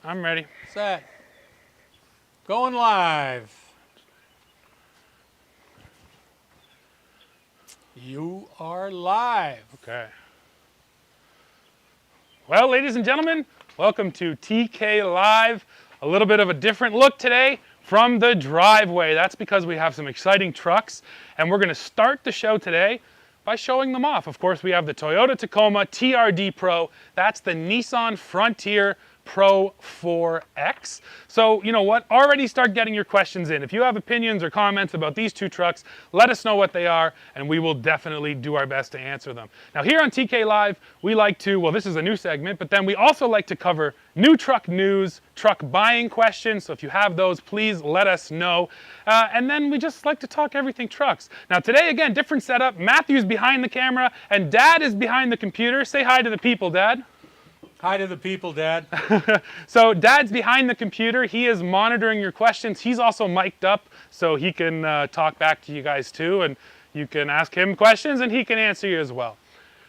I'm ready. Set. Going live. You are live. Okay. Well, ladies and gentlemen, welcome to TK Live. A little bit of a different look today from the driveway. That's because we have some exciting trucks, and we're going to start the show today by showing them off. Of course, we have the Toyota Tacoma TRD Pro. That's the Nissan Frontier Pro-4X. So, you know what? Already start getting your questions in. If you have opinions or comments about these two trucks, let us know what they are, and we will definitely do our best to answer them. Now, here on TK Live, we like to, well, this is a new segment, but then we also like to cover new truck news, truck buying questions. So if you have those, please let us know. And then we just like to talk everything trucks. Now, today, again, different setup. Matthew's behind the camera, and Dad is behind the computer. Say hi to the people, Dad. Hi to the people, Dad. So Dad's behind the computer. He is monitoring your questions. He's also mic'd up so he can talk back to you guys too, and you can ask him questions and he can answer you as well.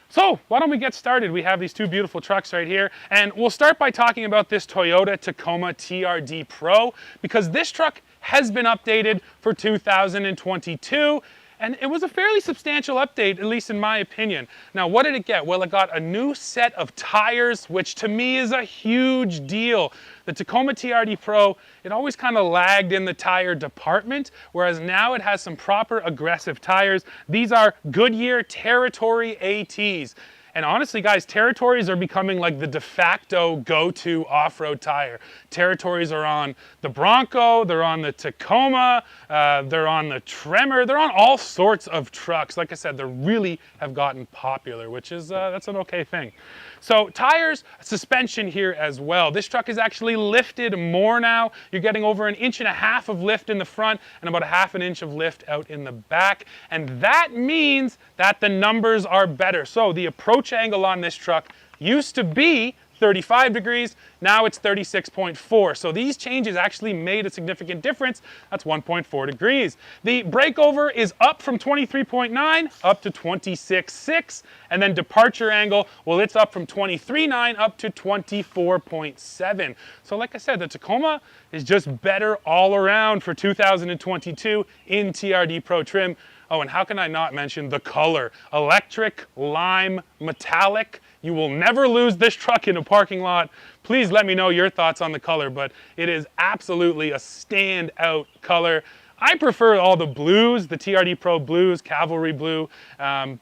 So why don't we get started? We have these two beautiful trucks right here, and we'll start by talking about this Toyota Tacoma TRD Pro, because this truck has been updated for 2022. And it was a fairly substantial update, at least in my opinion. Now, what did it get? Well, it got a new set of tires, which to me is a huge deal. The Tacoma TRD Pro, it always kind of lagged in the tire department, whereas now it has some proper aggressive tires. These are Goodyear Territory ATs. And honestly, guys, Territories are becoming like the de facto go-to off-road tire. Territories are on the Bronco, they're on the Tacoma, they're on the Tremor, they're on all sorts of trucks. Like I said, they really have gotten popular, which is, that's an okay thing. So tires, suspension here as well. This truck is actually lifted more now. You're getting over 1.5 inches of lift in the front and about 1/2 inch of lift out in the back. And that means that the numbers are better. So the approach angle on this truck used to be 35 degrees, now it's 36.4. So these changes actually made a significant difference. That's 1.4 degrees. The breakover is up from 23.9 up to 26.6. And then departure angle, well, it's up from 23.9 up to 24.7. So like I said, the Tacoma is just better all around for 2022 in TRD Pro trim. Oh, and how can I not mention the color? Electric, lime, metallic. You will never lose this truck in a parking lot. Please let me know your thoughts on the color, but it is absolutely a standout color. I prefer all the blues, the TRD Pro blues, Cavalry blue.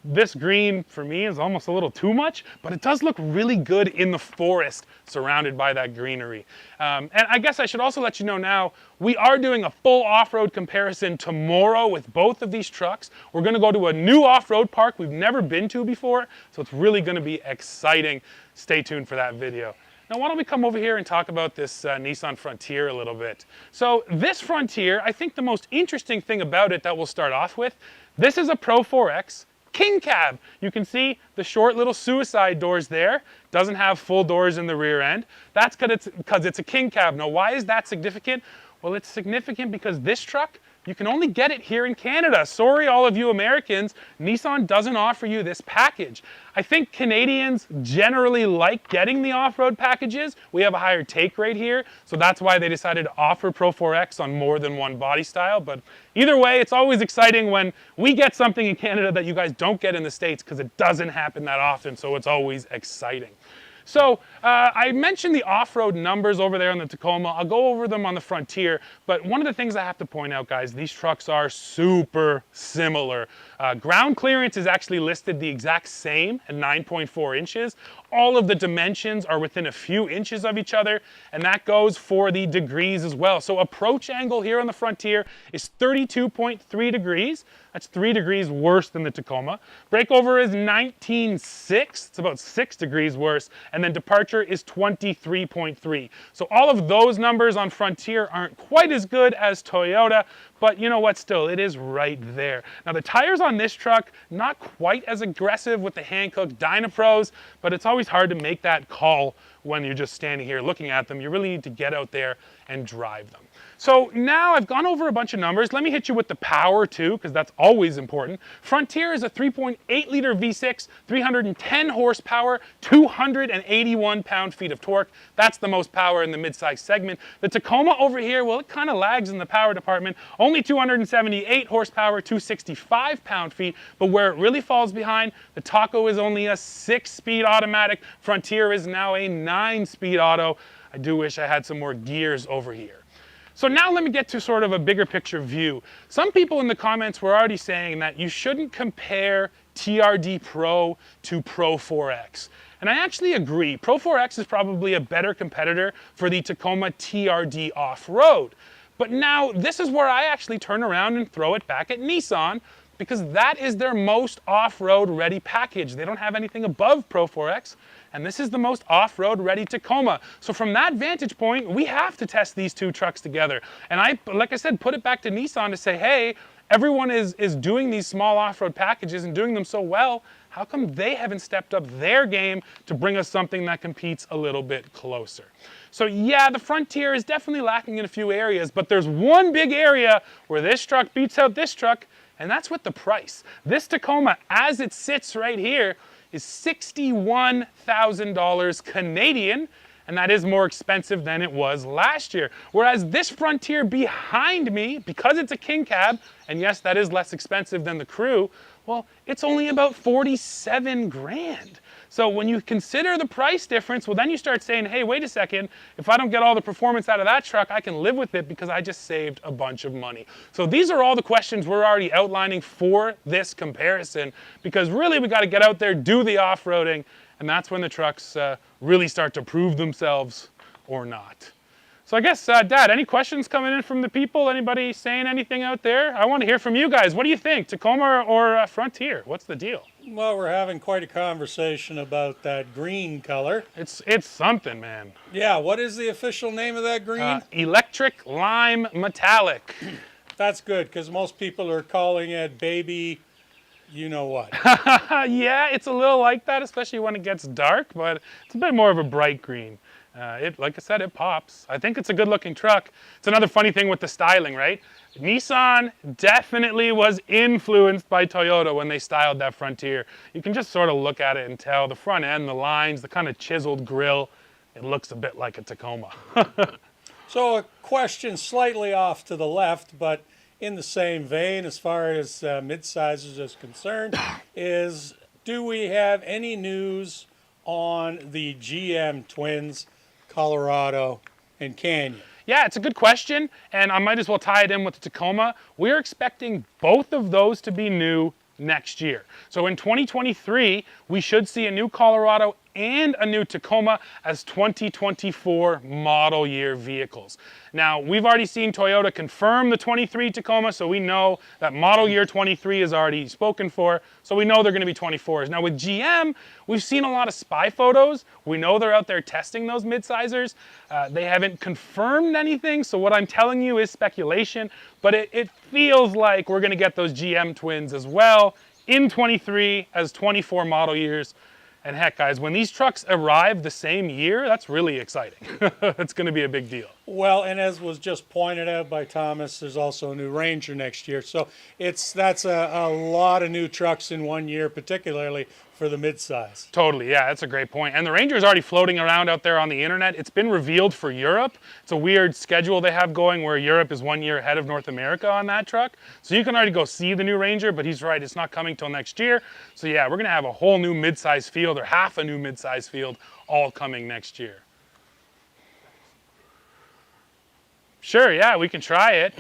This green, for me, is almost a little too much, but it does look really good in the forest surrounded by that greenery. And I guess I should also let you know now, we are doing a full off-road comparison tomorrow with both of these trucks. We're gonna go to a new off-road park we've never been to before, so it's really gonna be exciting. Stay tuned for that video. Now, why don't we come over here and talk about this Nissan Frontier a little bit. So this Frontier, I think the most interesting thing about it that we'll start off with, this is a Pro-4X king cab. You can see the short little suicide doors there. Doesn't have full doors in the rear end. That's because it's a king cab. Now, why is that significant? Well, it's significant because this truck, you can only get it here in Canada. Sorry, all of you Americans, Nissan doesn't offer you this package. I think Canadians generally like getting the off-road packages. We have a higher take rate here, so that's why they decided to offer Pro-4X on more than one body style. But either way, it's always exciting when we get something in Canada that you guys don't get in the States, because it doesn't happen that often, so it's always exciting. So I mentioned the off-road numbers over there on the Tacoma. I'll go over them on the Frontier, but one of the things I have to point out, guys, these trucks are super similar. Ground clearance is actually listed the exact same at 9.4 inches. All of the dimensions are within a few inches of each other, and that goes for the degrees as well. So approach angle here on the Frontier is 32.3 degrees. That's 3 degrees worse than the Tacoma. Breakover is 19.6. It's about 6 degrees worse. And then departure is 23.3. So all of those numbers on Frontier aren't quite as good as Toyota, but you know what, still, it is right there. Now the tires on this truck, not quite as aggressive with the Hankook Dynapros, but it's always hard to make that call when you're just standing here looking at them. You really need to get out there and drive them. So now I've gone over a bunch of numbers. Let me hit you with the power too, because that's always important. Frontier is a 3.8 liter V6, 310 horsepower, 281 pound-feet of torque. That's the most power in the midsize segment. The Tacoma over here, well, it kind of lags in the power department. Only 278 horsepower, 265 pound-feet, but where it really falls behind, the Taco is only a 6-speed automatic. Frontier is now a 9-speed auto. I do wish I had some more gears over here. So now let me get to sort of a bigger picture view. Some people in the comments were already saying that you shouldn't compare TRD Pro to Pro-4X. And I actually agree. Pro-4X is probably a better competitor for the Tacoma TRD off-road. But now this is where I actually turn around and throw it back at Nissan, because that is their most off-road ready package. They don't have anything above Pro-4X, and this is the most off-road ready Tacoma. So from that vantage point, we have to test these two trucks together. And like I said, put it back to Nissan to say, hey, everyone is doing these small off-road packages and doing them so well. How come they haven't stepped up their game to bring us something that competes a little bit closer? So yeah, the Frontier is definitely lacking in a few areas, but there's one big area where this truck beats out this truck, and that's with the price. This Tacoma, as it sits right here, is $61,000 Canadian, and that is more expensive than it was last year. Whereas this Frontier behind me, because it's a king cab, and yes, that is less expensive than the Crew, well, it's only about 47 grand. So when you consider the price difference, well, then you start saying, hey, wait a second, if I don't get all the performance out of that truck, I can live with it because I just saved a bunch of money. So these are all the questions we're already outlining for this comparison, because really we got to get out there, do the off-roading, and that's when the trucks really start to prove themselves or not. So I guess, Dad, any questions coming in from the people? Anybody saying anything out there? I want to hear from you guys. What do you think, Tacoma or Frontier? What's the deal? Well, we're having quite a conversation about that green color. It's something, man. Yeah, what is the official name of that green? Electric Lime Metallic. That's good, because most people are calling it baby, you know what. Yeah, it's a little like that, especially when it gets dark, but it's a bit more of a bright green. Like I said, it pops. I think it's a good-looking truck. It's another funny thing with the styling, right? Nissan definitely was influenced by Toyota when they styled that Frontier. You can just sort of look at it and tell the front end, the lines, the kind of chiseled grille. It looks a bit like a Tacoma. So a question slightly off to the left, but in the same vein as far as mid-sizes is concerned, is do we have any news on the GM twins, Colorado and Canyon? Yeah, it's a good question, and I might as well tie it in with the Tacoma. We're expecting both of those to be new next year. So in 2023, we should see a new Colorado and a new Tacoma as 2024 model year vehicles. Now, we've already seen Toyota confirm the 23 Tacoma, so we know that model year 23 is already spoken for, so we know they're going to be 24s. Now with GM, we've seen a lot of spy photos. We know they're out there testing those mid-sizers. They haven't confirmed anything, so what I'm telling you is speculation, but it feels like we're going to get those GM twins as well in 23 as 24 model years. And heck, guys, when these trucks arrive the same year, that's really exciting. It's going to be a big deal. Well, and as was just pointed out by Thomas, there's also a new Ranger next year. So that's a lot of new trucks in 1 year, particularly for the midsize. Totally, yeah, that's a great point. And the Ranger is already floating around out there on the internet. It's been revealed for Europe. It's a weird schedule they have going where Europe is 1 year ahead of North America on that truck. So you can already go see the new Ranger, but he's right, it's not coming till next year. So yeah, we're going to have a whole new midsize field, or half a new midsize field, all coming next year. Sure, yeah, we can try it.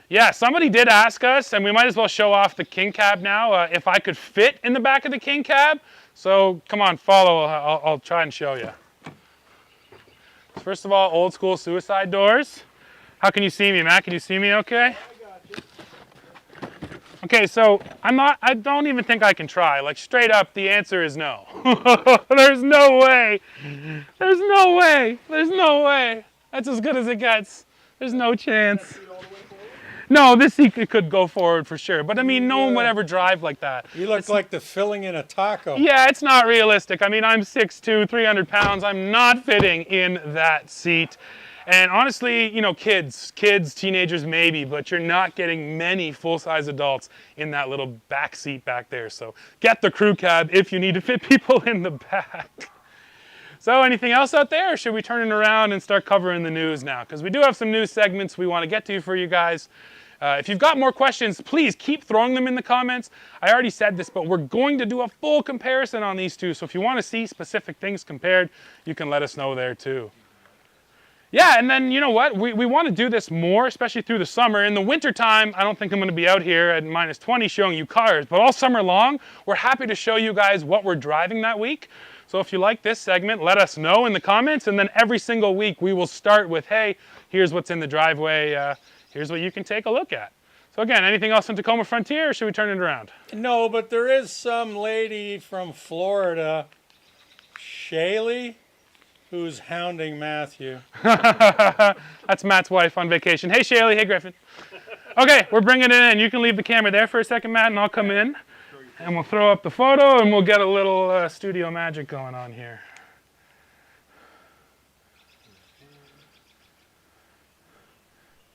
Yeah, somebody did ask us, and we might as well show off the King Cab now, if I could fit in the back of the King Cab. So come on, follow, I'll try and show you. First of all, old school suicide doors. How can you see me, Matt? Can you see me okay? I got you. Okay, so I don't even think I can try. Like, straight up, the answer is no. There's no way. There's no way. There's no way. That's as good as it gets. There's no chance. No, this seat could go forward for sure. But I mean, no one would ever drive like that. You look like the filling in a taco. Yeah, it's not realistic. I mean, I'm 6'2", 300 pounds. I'm not fitting in that seat. And honestly, you know, kids, teenagers maybe, but you're not getting many full-size adults in that little back seat back there. So get the crew cab if you need to fit people in the back. So anything else out there, or should we turn it around and start covering the news now? Because we do have some news segments we want to get to for you guys. If you've got more questions, please keep throwing them in the comments. I already said this, but we're going to do a full comparison on these two. So if you want to see specific things compared, you can let us know there too. Yeah, and then you know what? We want to do this more, especially through the summer. In the wintertime, I don't think I'm going to be out here at -20 showing you cars, but all summer long, we're happy to show you guys what we're driving that week. So if you like this segment, let us know in the comments, and then every single week we will start with, hey, here's what's in the driveway, here's what you can take a look at. So again, anything else on Tacoma Frontier, or should we turn it around? No, but there is some lady from Florida, Shaylee, who's hounding Matthew. That's Matt's wife on vacation. Hey, Shaylee. Hey, Griffin. Okay, we're bringing it in. You can leave the camera there for a second, Matt, and I'll come in. And we'll throw up the photo, and we'll get a little studio magic going on here.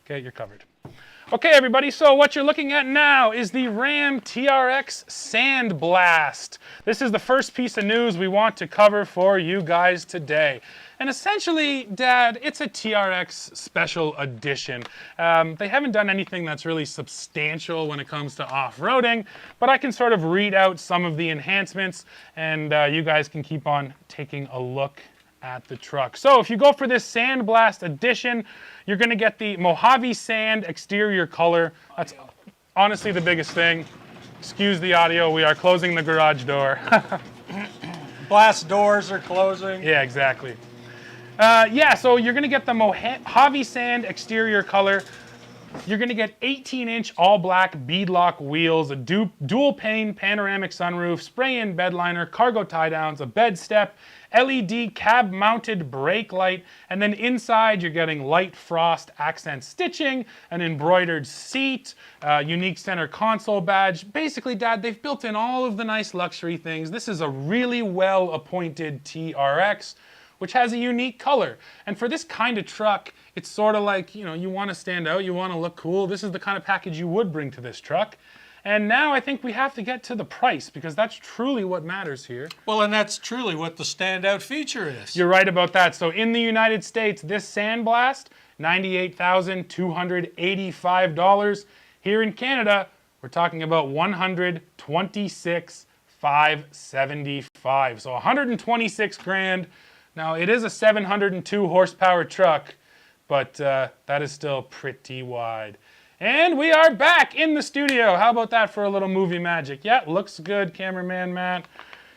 Okay, you're covered. Okay, everybody, so what you're looking at now is the Ram TRX Sandblast. This is the first piece of news we want to cover for you guys today. And essentially, Dad, it's a TRX special edition. They haven't done anything that's really substantial when it comes to off-roading, but I can sort of read out some of the enhancements, and you guys can keep on taking a look at the truck. So if you go for this Sandblast edition, you're going to get the Mojave Sand exterior color. That's honestly the biggest thing. Excuse the audio, we are closing the garage door. Blast doors are closing. Yeah, exactly. Yeah, so you're going to get the Mojave Sand exterior color. You're going to get 18-inch all-black beadlock wheels, a dual-pane panoramic sunroof, spray-in bed liner, cargo tie-downs, a bed step, LED cab-mounted brake light, and then inside you're getting light frost accent stitching, an embroidered seat, unique center console badge. Basically, Dad, they've built in all of the nice luxury things. This is a really well-appointed TRX, which has a unique color. And for this kind of truck, it's sort of like, you know, you want to stand out, you want to look cool. This is the kind of package you would bring to this truck. And now I think we have to get to the price, because that's truly what matters here. Well, and that's truly what the standout feature is. You're right about that. So in the United States, this Sandblast, $98,285. Here in Canada, we're talking about $126,575. So 126 grand. Now, it is a 702 horsepower truck, but that is still pretty wide. And we are back in the studio. How about that for a little movie magic? Yeah, looks good, cameraman Matt.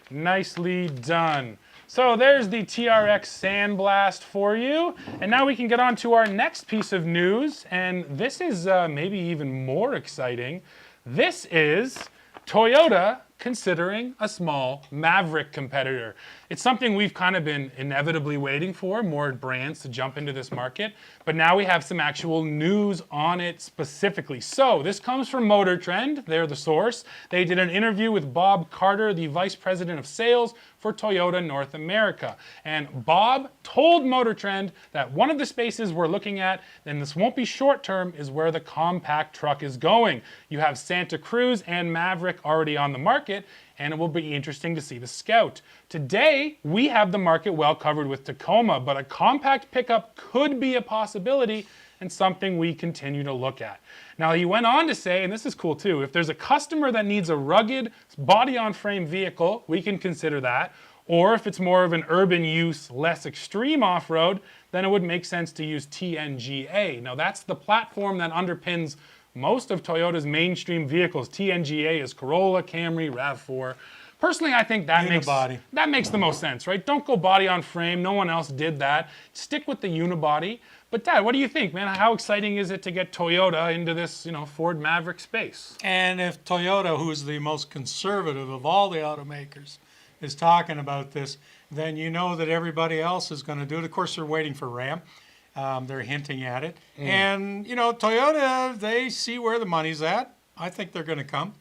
Nicely done. So there's the TRX Sandblast for you. And now we can get on to our next piece of news. And this is maybe even more exciting. This is Toyota considering a small Maverick competitor. It's something we've kind of been inevitably waiting for, more brands to jump into this market, but now we have some actual news on it specifically. So this comes from Motor Trend, they're the source. They did an interview with Bob Carter, the Vice President of Sales for Toyota North America. And Bob told Motor Trend that one of the spaces we're looking at, and this won't be short term, is where the compact truck is going. You have Santa Cruz and Maverick already on the market, and it will be interesting to see the Scout. Today, we have the market well covered with Tacoma, but a compact pickup could be a possibility and something we continue to look at. Now, he went on to say, and this is cool too, if there's a customer that needs a rugged body-on-frame vehicle, we can consider that. Or if it's more of an urban use, less extreme off-road, then it would make sense to use TNGA. Now, that's the platform that underpins most of Toyota's mainstream vehicles. TNGA is Corolla, Camry, RAV4. Personally, I think that makes the most sense, right? Don't go body on frame. No one else did that. Stick with the unibody. But Dad, what do you think, man? How exciting is it to get Toyota into this, Ford Maverick space? And if Toyota, who's the most conservative of all the automakers, is talking about this, then you know that everybody else is going to do it. Of course, they're waiting for Ram. They're hinting at it. And, you know, Toyota, they see where the money's at. I think they're going to come.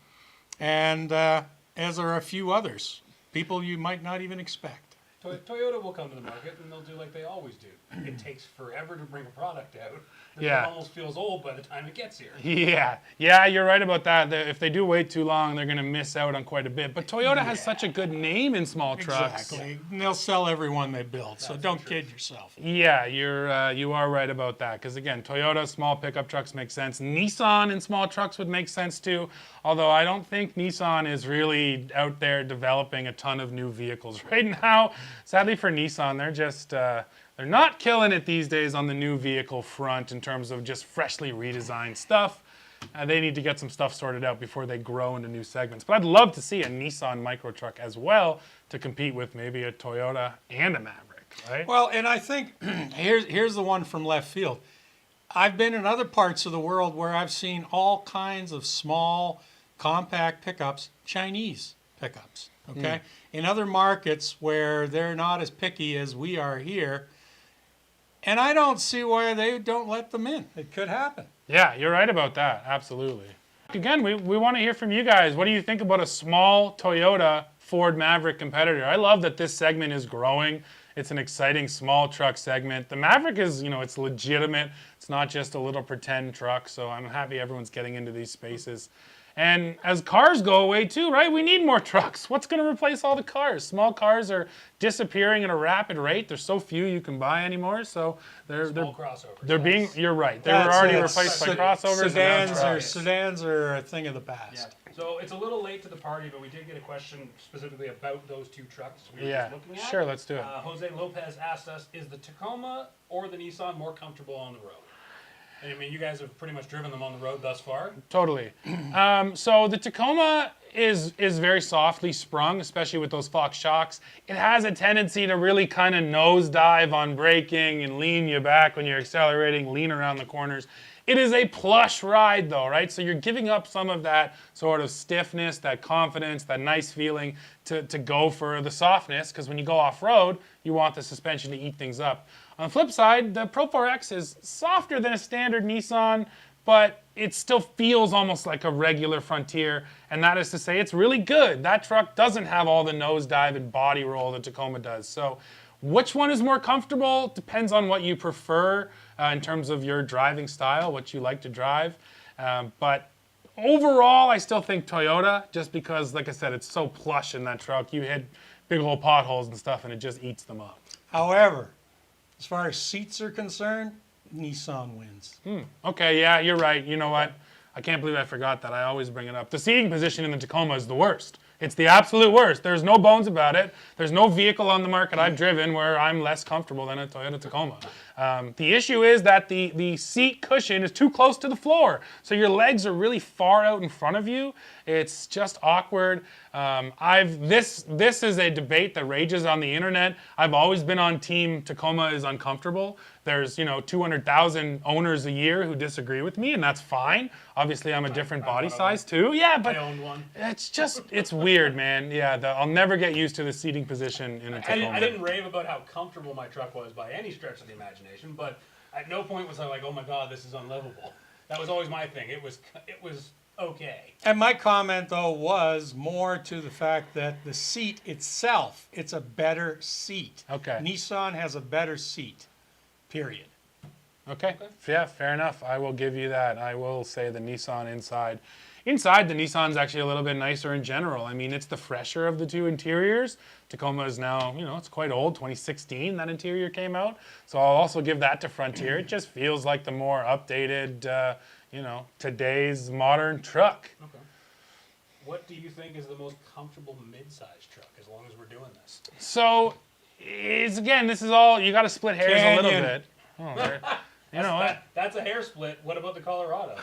And as are a few others, people you might not even expect. Toyota will come to the market and they'll do like they always do. It takes forever to bring a product out. Yeah. It almost feels old by the time it gets here. Yeah, you're right about that. If they do wait too long, they're going to miss out on quite a bit. But Toyota has such a good name in small trucks. Exactly. And they'll sell every one they build, so don't kid yourself. Yeah, you are right about that. Because again, Toyota small pickup trucks make sense. Nissan in small trucks would make sense too. Although I don't think Nissan is really out there developing a ton of new vehicles right now. Sadly for Nissan, they're just they're not killing it these days on the new vehicle front in terms of just freshly redesigned stuff. They need to get some stuff sorted out before they grow into new segments. But I'd love to see a Nissan micro truck as well to compete with maybe a Toyota and a Maverick, right? Well, and I think here's the one from left field. I've been in other parts of the world where I've seen all kinds of small, compact pickups, Chinese pickups, okay? In other markets where they're not as picky as we are here, and I don't see why they don't let them in. It could happen. Yeah, you're right about that. Absolutely. Again, we want to hear from you guys. What do you think about a small Toyota Ford Maverick competitor? I love that this segment is growing. It's an exciting small truck segment. The Maverick is, you know, it's legitimate. It's not just a little pretend truck. So I'm happy everyone's getting into these spaces. And as cars go away too, right? We need more trucks. What's going to replace all the cars? Small cars are disappearing at a rapid rate. There's so few you can buy anymore. So Small crossovers. they're being. You're right. They were already replaced by crossovers. Sedans are a thing of the past. Yeah. So it's a little late to the party, but we did get a question specifically about those two trucks we were Yeah, just looking at. sure. Let's do it. Jose Lopez asked us, is the Tacoma or the Nissan more comfortable on the road? I mean, you guys have pretty much driven them on the road thus far. Totally. So the Tacoma is very softly sprung, especially with those Fox shocks. It has a tendency to really kind of nosedive on braking and lean you back when you're accelerating, lean around the corners. It is a plush ride though, right? So you're giving up some of that sort of stiffness, that confidence, that nice feeling to go for the softness, because when you go off-road, you want the suspension to eat things up. On the flip side, the Pro-4X is softer than a standard Nissan, but it still feels almost like a regular Frontier, and that is to say it's really good. That truck doesn't have all the nosedive and body roll the Tacoma does. So which one is more comfortable depends on what you prefer in terms of your driving style, what you like to drive. But overall, I still think Toyota, just because, like I said, it's so plush in that truck. You hit big old potholes and stuff, and it just eats them up. However, as far as seats are concerned, Nissan wins. Okay, yeah, you're right. You know what? I can't believe I forgot that. I always bring it up. The seating position in the Tacoma is the worst. It's the absolute worst. There's no bones about it. There's no vehicle on the market I've driven where I'm less comfortable than a Toyota Tacoma. The issue is that the seat cushion is too close to the floor. So your legs are really far out in front of you. It's just awkward. This is a debate that rages on the internet. I've always been on team Tacoma is uncomfortable. There's 200,000 owners a year who disagree with me, and that's fine. Obviously, I'm a different body size too. Yeah, but I owned one. it's weird, man. Yeah, I'll never get used to the seating position in a Tacoma. I didn't rave about how comfortable my truck was by any stretch of the imagination, but at no point was I like, oh my God, this is unlivable. That was always my thing. It was okay. And my comment, though, was more to the fact that the seat itself, it's a better seat. Okay. Nissan has a better seat, period. Okay. Yeah, fair enough. I will give you that. I will say the Nissan inside. Inside, the Nissan's actually a little bit nicer in general. I mean, it's the fresher of the two interiors. Tacoma is now, it's quite old. 2016, that interior came out. So I'll also give that to Frontier. It just feels like the more updated, today's modern truck. Okay. What do you think is the most comfortable mid-size truck, as long as we're doing this? So, this is all, you got to split hairs a little bit. Oh, there. You know what? That's a hair split. What about the Colorado?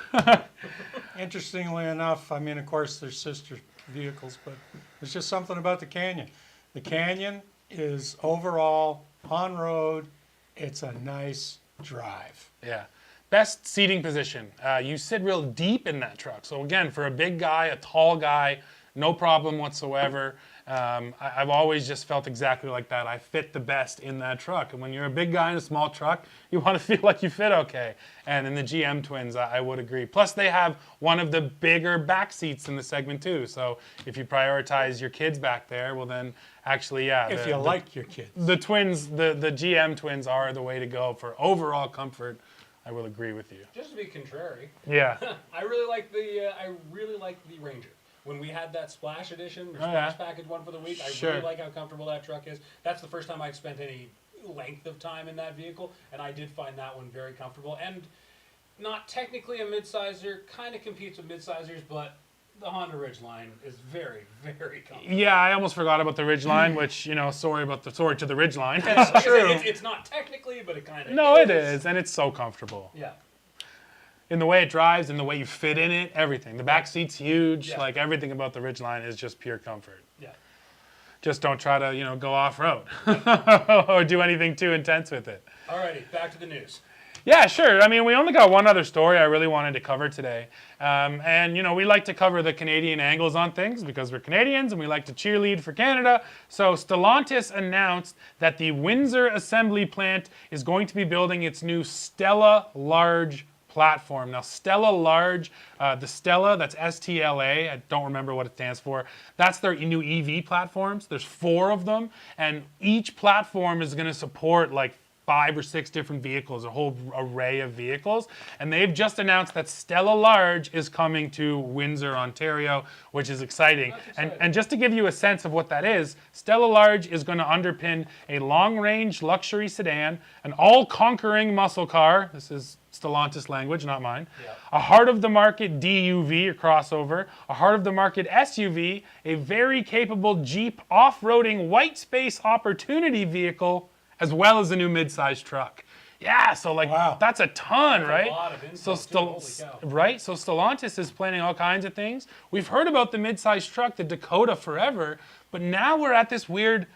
Interestingly enough, I mean, of course, they're sister vehicles, but there's just something about the Canyon. The Canyon is overall, on-road, it's a nice drive. Yeah. Best seating position. You sit real deep in that truck. So again, for a big guy, a tall guy, no problem whatsoever. I've always just felt exactly like that. I fit the best in that truck. And when you're a big guy in a small truck, you want to feel like you fit okay. And in the GM twins, I would agree. Plus, they have one of the bigger back seats in the segment too. So if you prioritize your kids back there, well then, actually, yeah. If you like your kids. The twins, the GM twins are the way to go for overall comfort. I will agree with you. Just to be contrary, Yeah. I really like the Ranger. When we had that Splash Edition or Splash Package one for the week, I really like how comfortable that truck is. That's the first time I've spent any length of time in that vehicle, and I did find that one very comfortable. And not technically a midsizer, kind of competes with midsizers, but the Honda Ridgeline is very, very comfortable. Yeah, I almost forgot about the Ridgeline, which, you know, sorry to the Ridgeline. It's true. It's not technically, but it kind of No, it is, and it's so comfortable. Yeah. In the way it drives, in the way you fit in it, everything. The back seat's huge. Like, everything about the Ridgeline is just pure comfort. Yeah. Just don't try to, you know, go off-road or do anything too intense with it. Alrighty, back to the news. Yeah, sure. I mean, we only got one other story I really wanted to cover today. And, you know, we like to cover the Canadian angles on things because we're Canadians and we like to cheerlead for Canada. So Stellantis announced that the Windsor assembly plant is going to be building its new Stella Large platform. Now, Stella Large, the Stella, that's S-T-L-A, I don't remember what it stands for. That's their new EV platforms. There's 4 of them, and each platform is going to support like 5 or 6 different vehicles, a whole array of vehicles. And they've just announced that Stella Large is coming to Windsor, Ontario, which is exciting. And just to give you a sense of what that is, Stella Large is going to underpin a long-range luxury sedan, an all-conquering muscle car. This is Stellantis language, not mine. Yeah. A heart-of-the-market DUV, or crossover, a heart-of-the-market SUV, a very capable Jeep off-roading white space opportunity vehicle, as well as a new mid-sized truck. Yeah, so like that's a ton, That's right? a lot of info, too. Right? So Stellantis is planning all kinds of things. We've heard about the mid-sized truck, the Dakota, forever, but now we're at this weird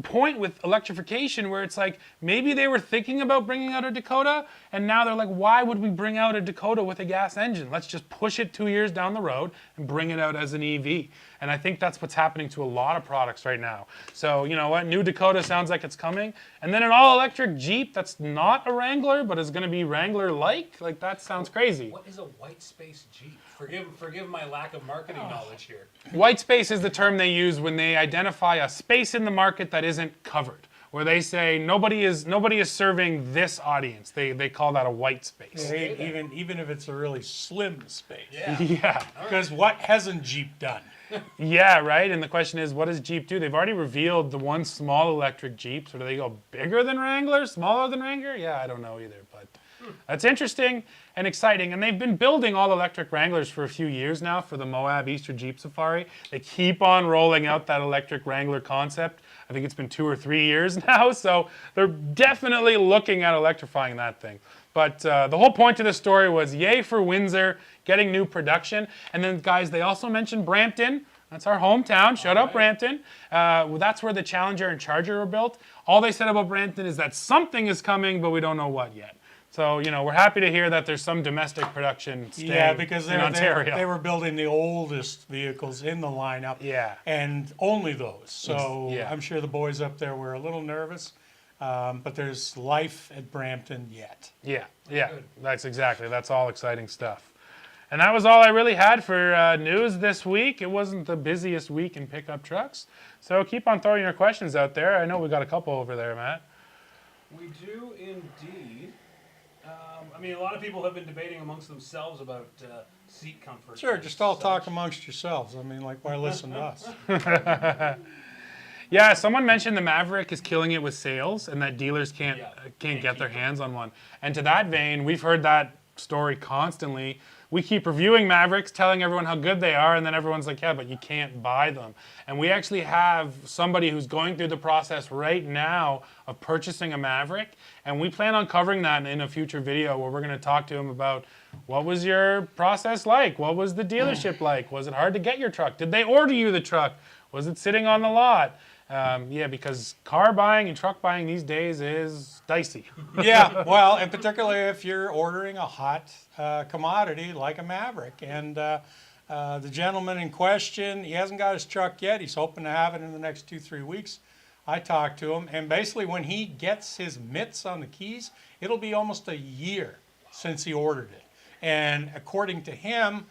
point with electrification where it's like maybe they were thinking about bringing out a Dakota and now they're like, why would we bring out a Dakota with a gas engine? Let's just push it 2 years down the road and bring it out as an EV. And I think that's what's happening to a lot of products right now. So, you know what? New Dakota sounds like it's coming. And then an all-electric Jeep that's not a Wrangler, but is going to be Wrangler-like? Like, that sounds crazy. What is a white space Jeep? Forgive my lack of marketing knowledge here. White space is the term they use when they identify a space in the market that isn't covered. Where they say nobody is serving this audience. They call that a white space. Yeah, even if it's a really slim space. Yeah. Because what hasn't Jeep done? Yeah, right? And the question is, what does Jeep do? They've already revealed the one small electric Jeep. So do they go bigger than Wrangler, smaller than Wrangler? Yeah, I don't know either. But that's interesting and exciting. And they've been building all electric Wranglers for a few years now for the Moab Easter Jeep Safari. They keep on rolling out that electric Wrangler concept. I think it's been 2 or 3 years now. So they're definitely looking at electrifying that thing. But the whole point of this story was yay for Windsor, getting new production. And then, guys, they also mentioned Brampton. That's our hometown. Shout out Brampton. That's where the Challenger and Charger were built. All they said about Brampton is that something is coming, but we don't know what yet. So, you know, we're happy to hear that there's some domestic production staying because in Ontario. They were building the oldest vehicles in the lineup. Yeah. And only those. So Yeah. I'm sure the boys up there were a little nervous. But there's life at Brampton yet. Yeah, that's all exciting stuff. And that was all I really had for news this week. It wasn't the busiest week in pickup trucks. So keep on throwing your questions out there. I know we got a couple over there, Matt. We do indeed. I mean, a lot of people have been debating amongst themselves about seat comfort. Sure, and just all such. talk amongst yourselves. I mean, like, why listen to us? Yeah, someone mentioned the Maverick is killing it with sales and that dealers can't get their hands on one. And to that vein, we've heard that story constantly. We keep reviewing Mavericks, telling everyone how good they are, and then everyone's like, yeah, but you can't buy them. And we actually have somebody who's going through the process right now of purchasing a Maverick, and we plan on covering that in a future video where we're going to talk to him about what was your process like? What was the dealership like? Was it hard to get your truck? Did they order you the truck? Was it sitting on the lot? Yeah, because car buying and truck buying these days is dicey. Yeah, well, and particularly if you're ordering a hot commodity like a Maverick. And The gentleman in question, he hasn't got his truck yet. He's hoping to have it in the next 2-3 weeks. I talked to him, and basically when he gets his mitts on the keys, it'll be almost a year since he ordered it. And according to him,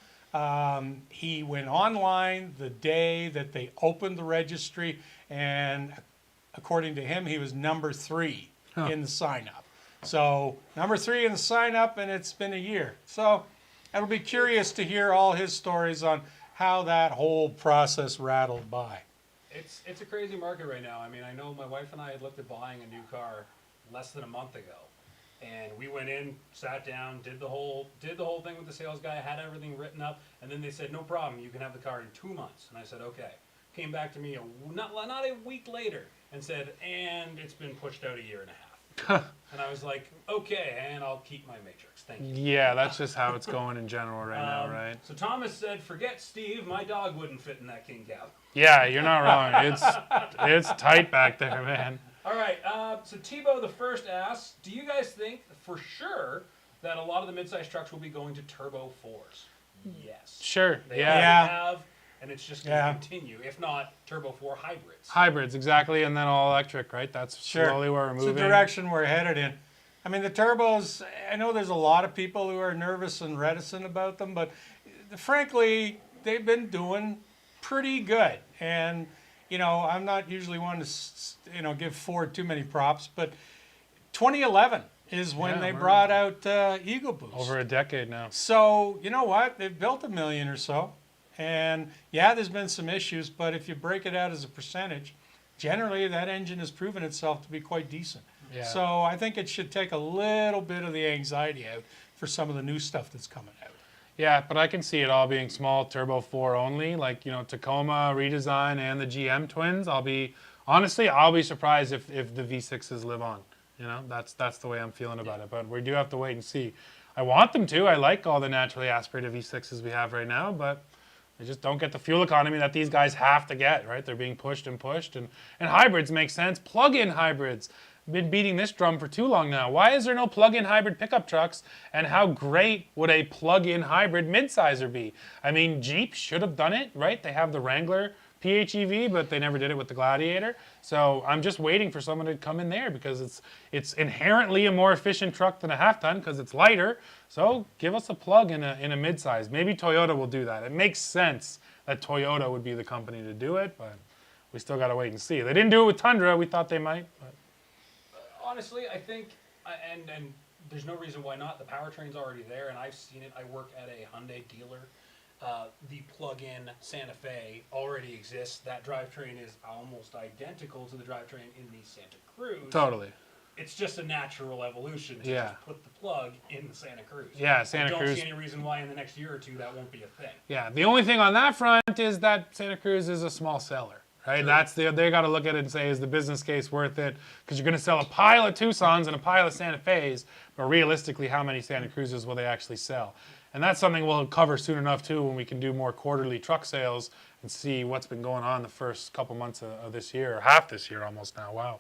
he went online the day that they opened the registry, and according to him, he was number 3 in the sign-up. So number 3 in the sign-up, and it's been a year. So it'll be curious to hear all his stories on how that whole process rattled by. It's a crazy market right now. I mean, I know my wife and I had looked at buying a new car less than a month ago, and we went in, sat down, did the whole thing with the sales guy, had everything written up, and then they said, no problem, you can have the car in 2 months. And I said, okay. Came back to me not a week later and said, and it's been pushed out a year and a half. And I was like, okay, and I'll keep my Matrix. Thank you. Yeah, that's just how it's going in general right now, right? So Thomas said, forget Steve, my dog wouldn't fit in that king cab. Yeah, you're not wrong. It's tight back there, man. All right, so Tebow the first asks, do you guys think for sure that a lot of the midsize trucks will be going to turbo 4s? Yes. Sure, They yeah. already have, and it's just going to continue, if not turbo 4 hybrids. Hybrids, exactly, and then all electric, right? That's slowly where we're moving. It's the direction we're headed in. I mean, the turbos, I know there's a lot of people who are nervous and reticent about them, but frankly, they've been doing pretty good. And, you know, I'm not usually one to, give Ford too many props, but 2011 is when they brought out Eagle Boost. Over a decade now. So, you know what? They've built 1 million or so. And, yeah, there's been some issues, but if you break it out as a percentage, generally that engine has proven itself to be quite decent. Yeah. So I think it should take a little bit of the anxiety out for some of the new stuff that's coming out. Yeah, but I can see it all being small turbo 4 only, like, Tacoma redesign and the GM twins. I'll be surprised if the V6s live on. That's the way I'm feeling about it. But we do have to wait and see. I want them to. I like all the naturally aspirated V6s we have right now, but they just don't get the fuel economy that these guys have to get, right? They're being pushed and pushed. And hybrids make sense. Plug-in hybrids. Been beating this drum for too long now. Why is there no plug-in hybrid pickup trucks, and how great would a plug-in hybrid midsizer be? I mean, Jeep should have done it, right? They have the Wrangler PHEV, but they never did it with the Gladiator. So I'm just waiting for someone to come in there because it's inherently a more efficient truck than a half-ton because it's lighter. So give us a plug in a midsize. Maybe Toyota will do that. It makes sense that Toyota would be the company to do it, but we still got to wait and see. They didn't do it with Tundra. We thought they might, but honestly, I think, and there's no reason why not. The powertrain's already there, and I've seen it. I work at a Hyundai dealer. The plug-in Santa Fe already exists. That drivetrain is almost identical to the drivetrain in the Santa Cruz. Totally. It's just a natural evolution to just put the plug in the Santa Cruz. Yeah, Santa Cruz. I don't see any reason why in the next year or two that won't be a thing. Yeah, the only thing on that front is that Santa Cruz is a small seller. Right, they got to look at it and say, is the business case worth it? Because you're going to sell a pile of Tucsons and a pile of Santa Fes, but realistically, how many Santa Cruzes will they actually sell? And that's something we'll cover soon enough too when we can do more quarterly truck sales and see what's been going on the first couple months of this year, or half this year almost now. Wow.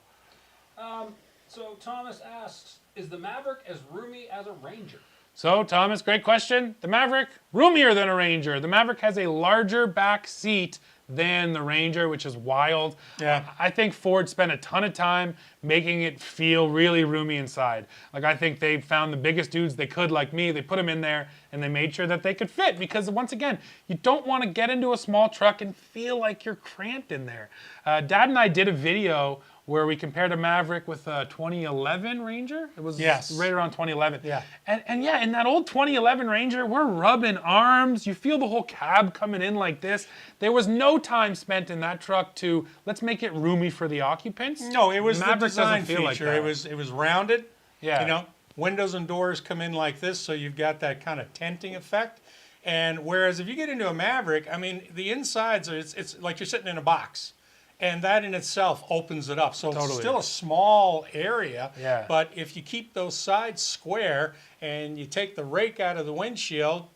So Thomas asks, is the Maverick as roomy as a Ranger? So Thomas, great question. The Maverick, roomier than a Ranger. The Maverick has a larger back seat than the Ranger, which is wild. Yeah. I think Ford spent a ton of time making it feel really roomy inside. Like, I think they found the biggest dudes they could, like me. They put them in there, and they made sure that they could fit. Because, once again, you don't want to get into a small truck and feel like you're cramped in there. Dad and I did a video where we compared a Maverick with a 2011 Ranger. It was right around 2011. Yeah. And yeah, in that old 2011 Ranger, we're rubbing arms. You feel the whole cab coming in like this. There was no time spent in that truck to, let's make it roomy for the occupants. No, it was Maverick the design doesn't feel feature. like that. It was rounded. Yeah. Windows and doors come in like this, so you've got that kind of tenting effect. And whereas if you get into a Maverick, I mean, the insides, it's like you're sitting in a box. And that in itself opens it up. So it's still a small area, but if you keep those sides square and you take the rake out of the windshield,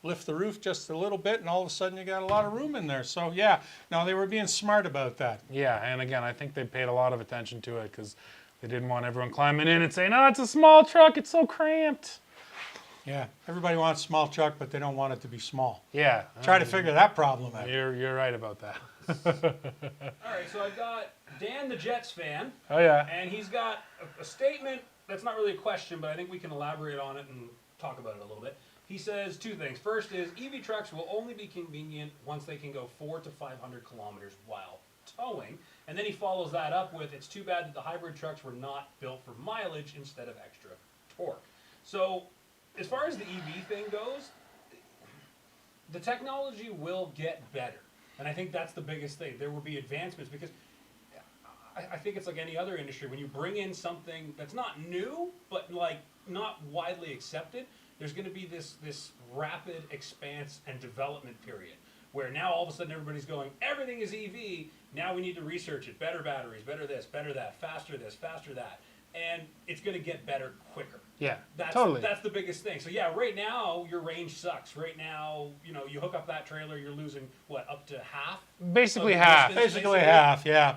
lift the roof just a little bit, and all of a sudden you got a lot of room in there. So yeah, no, they were being smart about that. Yeah, and again, I think they paid a lot of attention to it because they didn't want everyone climbing in and saying, "Oh, it's a small truck, it's so cramped." Yeah, everybody wants a small truck, but they don't want it to be small. Yeah. Try to figure that problem out. You're right about that. All right, so I've got Dan the Jets fan, Oh yeah. and he's got a statement that's not really a question, but I think we can elaborate on it and talk about it a little bit. He says two things. First is EV trucks will only be convenient once they can go 400 to 500 kilometers while towing. And then he follows that up with, it's too bad that the hybrid trucks were not built for mileage instead of extra torque. So as far as the EV thing goes, the technology will get better. And I think that's the biggest thing. There will be advancements because I think it's like any other industry. When you bring in something that's not new, but like not widely accepted, there's going to be this rapid expanse and development period where now all of a sudden everybody's going, everything is EV. Now we need to research it. Better batteries, better this, faster this, faster that. And it's going to get better quicker. Yeah. That's the biggest thing. So yeah, right now your range sucks. Right now, you hook up that trailer, you're losing what, up to half? Basically of the half. distance, Basically half, yeah.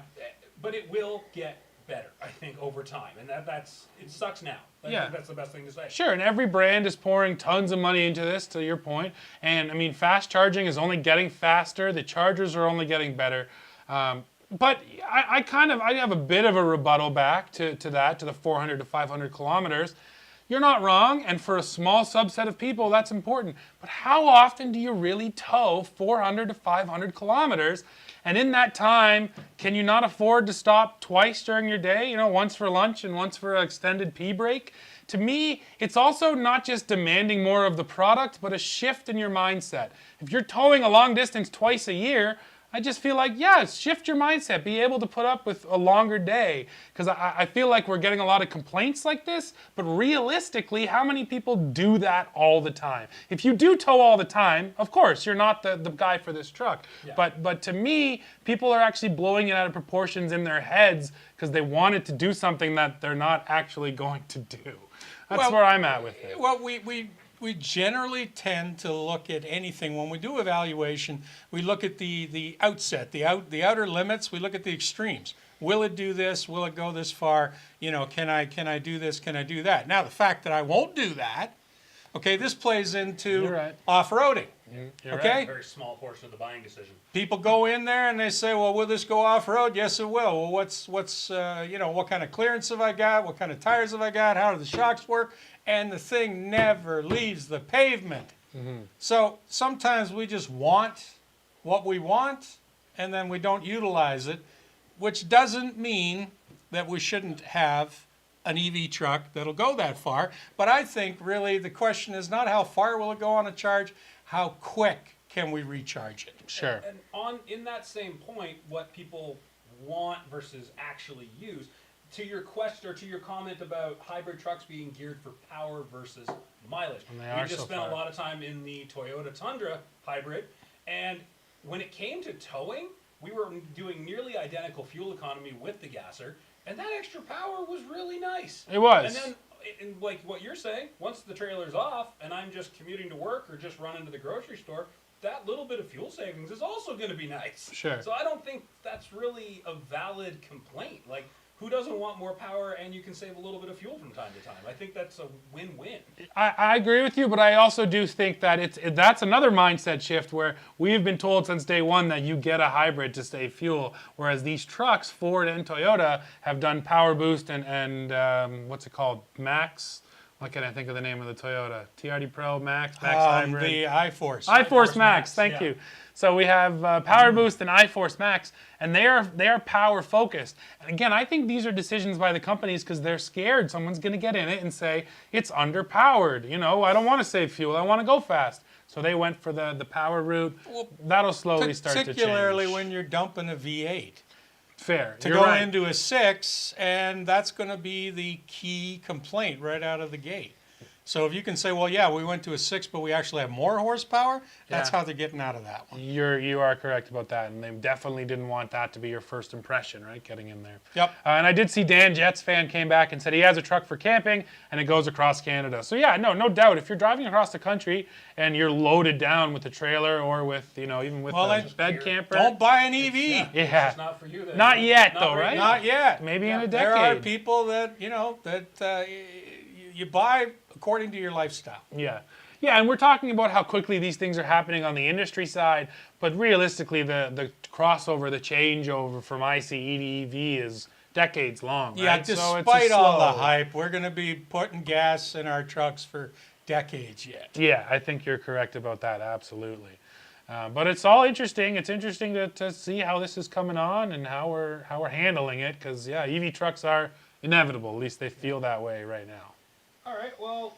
But it will get better, I think, over time. And it sucks now. I Yeah. think that's the best thing to say. Sure, and every brand is pouring tons of money into this, to your point. And I mean, fast charging is only getting faster. The chargers are only getting better. But I have a bit of a rebuttal back to the 400 to 500 kilometers. You're not wrong, and for a small subset of people, that's important. But how often do you really tow 400 to 500 kilometers? And in that time, can you not afford to stop twice during your day? Once for lunch and once for an extended pee break? To me, it's also not just demanding more of the product, but a shift in your mindset. If you're towing a long distance twice a year, I just feel like, shift your mindset. Be able to put up with a longer day. Because I feel like we're getting a lot of complaints like this, but realistically, how many people do that all the time? If you do tow all the time, of course, you're not the guy for this truck. Yeah. But to me, people are actually blowing it out of proportions in their heads because they want it to do something that they're not actually going to do. That's where I'm at with it. Well, we generally tend to look at anything when we do evaluation. We look at the outset, the outer limits. We look at the extremes. Will it do this? Will it go this far? Can I do this? Can I do that? Now, the fact that I won't do that, okay, this plays into You're right. off-roading. You're Okay? right. A very small portion of the buying decision. People go in there and they say, well, will this go off-road? Yes, it will. Well, what's what kind of clearance have I got? What kind of tires have I got? How do the shocks work? And the thing never leaves the pavement. Mm-hmm. So sometimes we just want what we want, and then we don't utilize it, which doesn't mean that we shouldn't have an EV truck that'll go that far. But I think really the question is not how far will it go on a charge, how quick can we recharge it? Sure. And in that same point, what people want versus actually use, to your question or to your comment about hybrid trucks being geared for power versus mileage. And they We are just so spent far. a lot of time in the Toyota Tundra hybrid, and when it came to towing, we were doing nearly identical fuel economy with the gasser, and that extra power was really nice. It was. And then, like what you're saying, once the trailer's off and I'm just commuting to work or just running to the grocery store, that little bit of fuel savings is also going to be nice. Sure. So I don't think that's really a valid complaint. Like, who doesn't want more power and you can save a little bit of fuel from time to time? I think that's a win-win. I agree with you, but I also do think that that's another mindset shift where we've been told since day one that you get a hybrid to save fuel, whereas these trucks, Ford and Toyota, have done Power Boost and what's it called, Max? Why can't I think of the name of the Toyota? TRD Pro, Max Hybrid. The iForce. iForce Max, thank yeah. you. So we have Power Boost and iForce Max, and they are power focused. And again, I think these are decisions by the companies because they're scared someone's going to get in it and say it's underpowered. I don't want to save fuel. I want to go fast. So they went for the power route. Well, that'll slowly start to change. Particularly when you're dumping a V8. Fair. To You're go right. into a 6, and that's going to be the key complaint right out of the gate. So if you can say, well, yeah, we went to a 6, but we actually have more horsepower, that's Yeah. how they're getting out of that one. You are correct about that, and they definitely didn't want that to be your first impression, right? Getting in there. Yep. And I did see Dan Jets fan came back and said he has a truck for camping and it goes across Canada. So yeah, no doubt. If you're driving across the country and you're loaded down with a trailer or with even with Well, a then bed camper, Don't buy an EV. Yeah. It's not for you then. Not yet, Not though, right right? now. Not yet. maybe in a decade. There are people that, you buy according to your lifestyle. Yeah. Yeah, and we're talking about how quickly these things are happening on the industry side, but realistically, the crossover, the changeover from ICE to EV is decades long, right? Yeah, despite all the hype, we're going to be putting gas in our trucks for decades yet. Yeah, I think you're correct about that, absolutely. But it's all interesting. It's interesting to see how this is coming on and how we're handling it, because, yeah, EV trucks are inevitable. At least they feel that way right now. All right, well,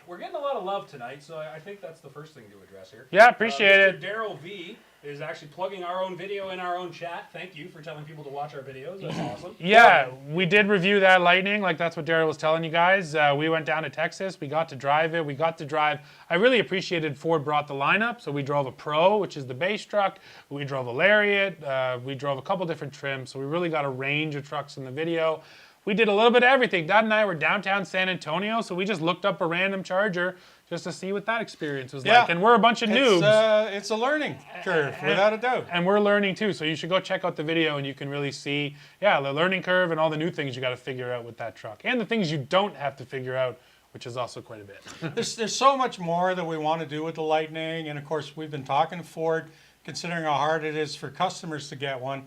we're getting a lot of love tonight, so I think that's the first thing to address here. Yeah, appreciate it. Daryl V is actually plugging our own video in our own chat. Thank you for telling people to watch our videos. That's awesome. Yeah, we did review that Lightning. Like, that's what Daryl was telling you guys. We went down to Texas. We got to drive it. We got to drive. I really appreciated Ford brought the lineup. So we drove a Pro, which is the base truck. We drove a Lariat. We drove a couple different trims. So we really got a range of trucks in the video. We did a little bit of everything. Dad and I were downtown San Antonio, so we just looked up a random Charger just to see what that experience was like. And we're a bunch of noobs. It's a learning curve, without a doubt. And we're learning too, so you should go check out the video and you can really see, yeah, the learning curve and all the new things you got to figure out with that truck. And the things you don't have to figure out, which is also quite a bit. There's so much more that we want to do with the Lightning, and of course we've been talking to Ford, considering how hard it is for customers to get one.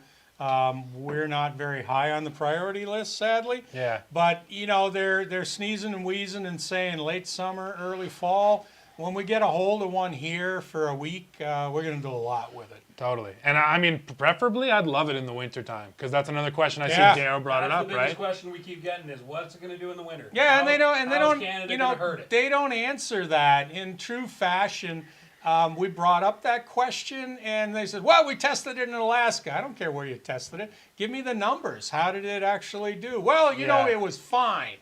We're not very high on the priority list, sadly. Yeah. But, you know, they're sneezing and wheezing and saying late summer, early fall. When we get a hold of one here for a week, we're going to do a lot with it. Totally. And I mean, preferably, I'd love it in the wintertime, because that's another question I see Darryl brought it up, the right? biggest question we keep getting is, what's it going to do in the winter? Yeah, and they don't, Canada you know, hurt it? they don't answer that in true fashion. We brought up that question, and they said, well, we tested it in Alaska. I don't care where you tested it. Give me the numbers. How did it actually do? Well, you know, it was fine.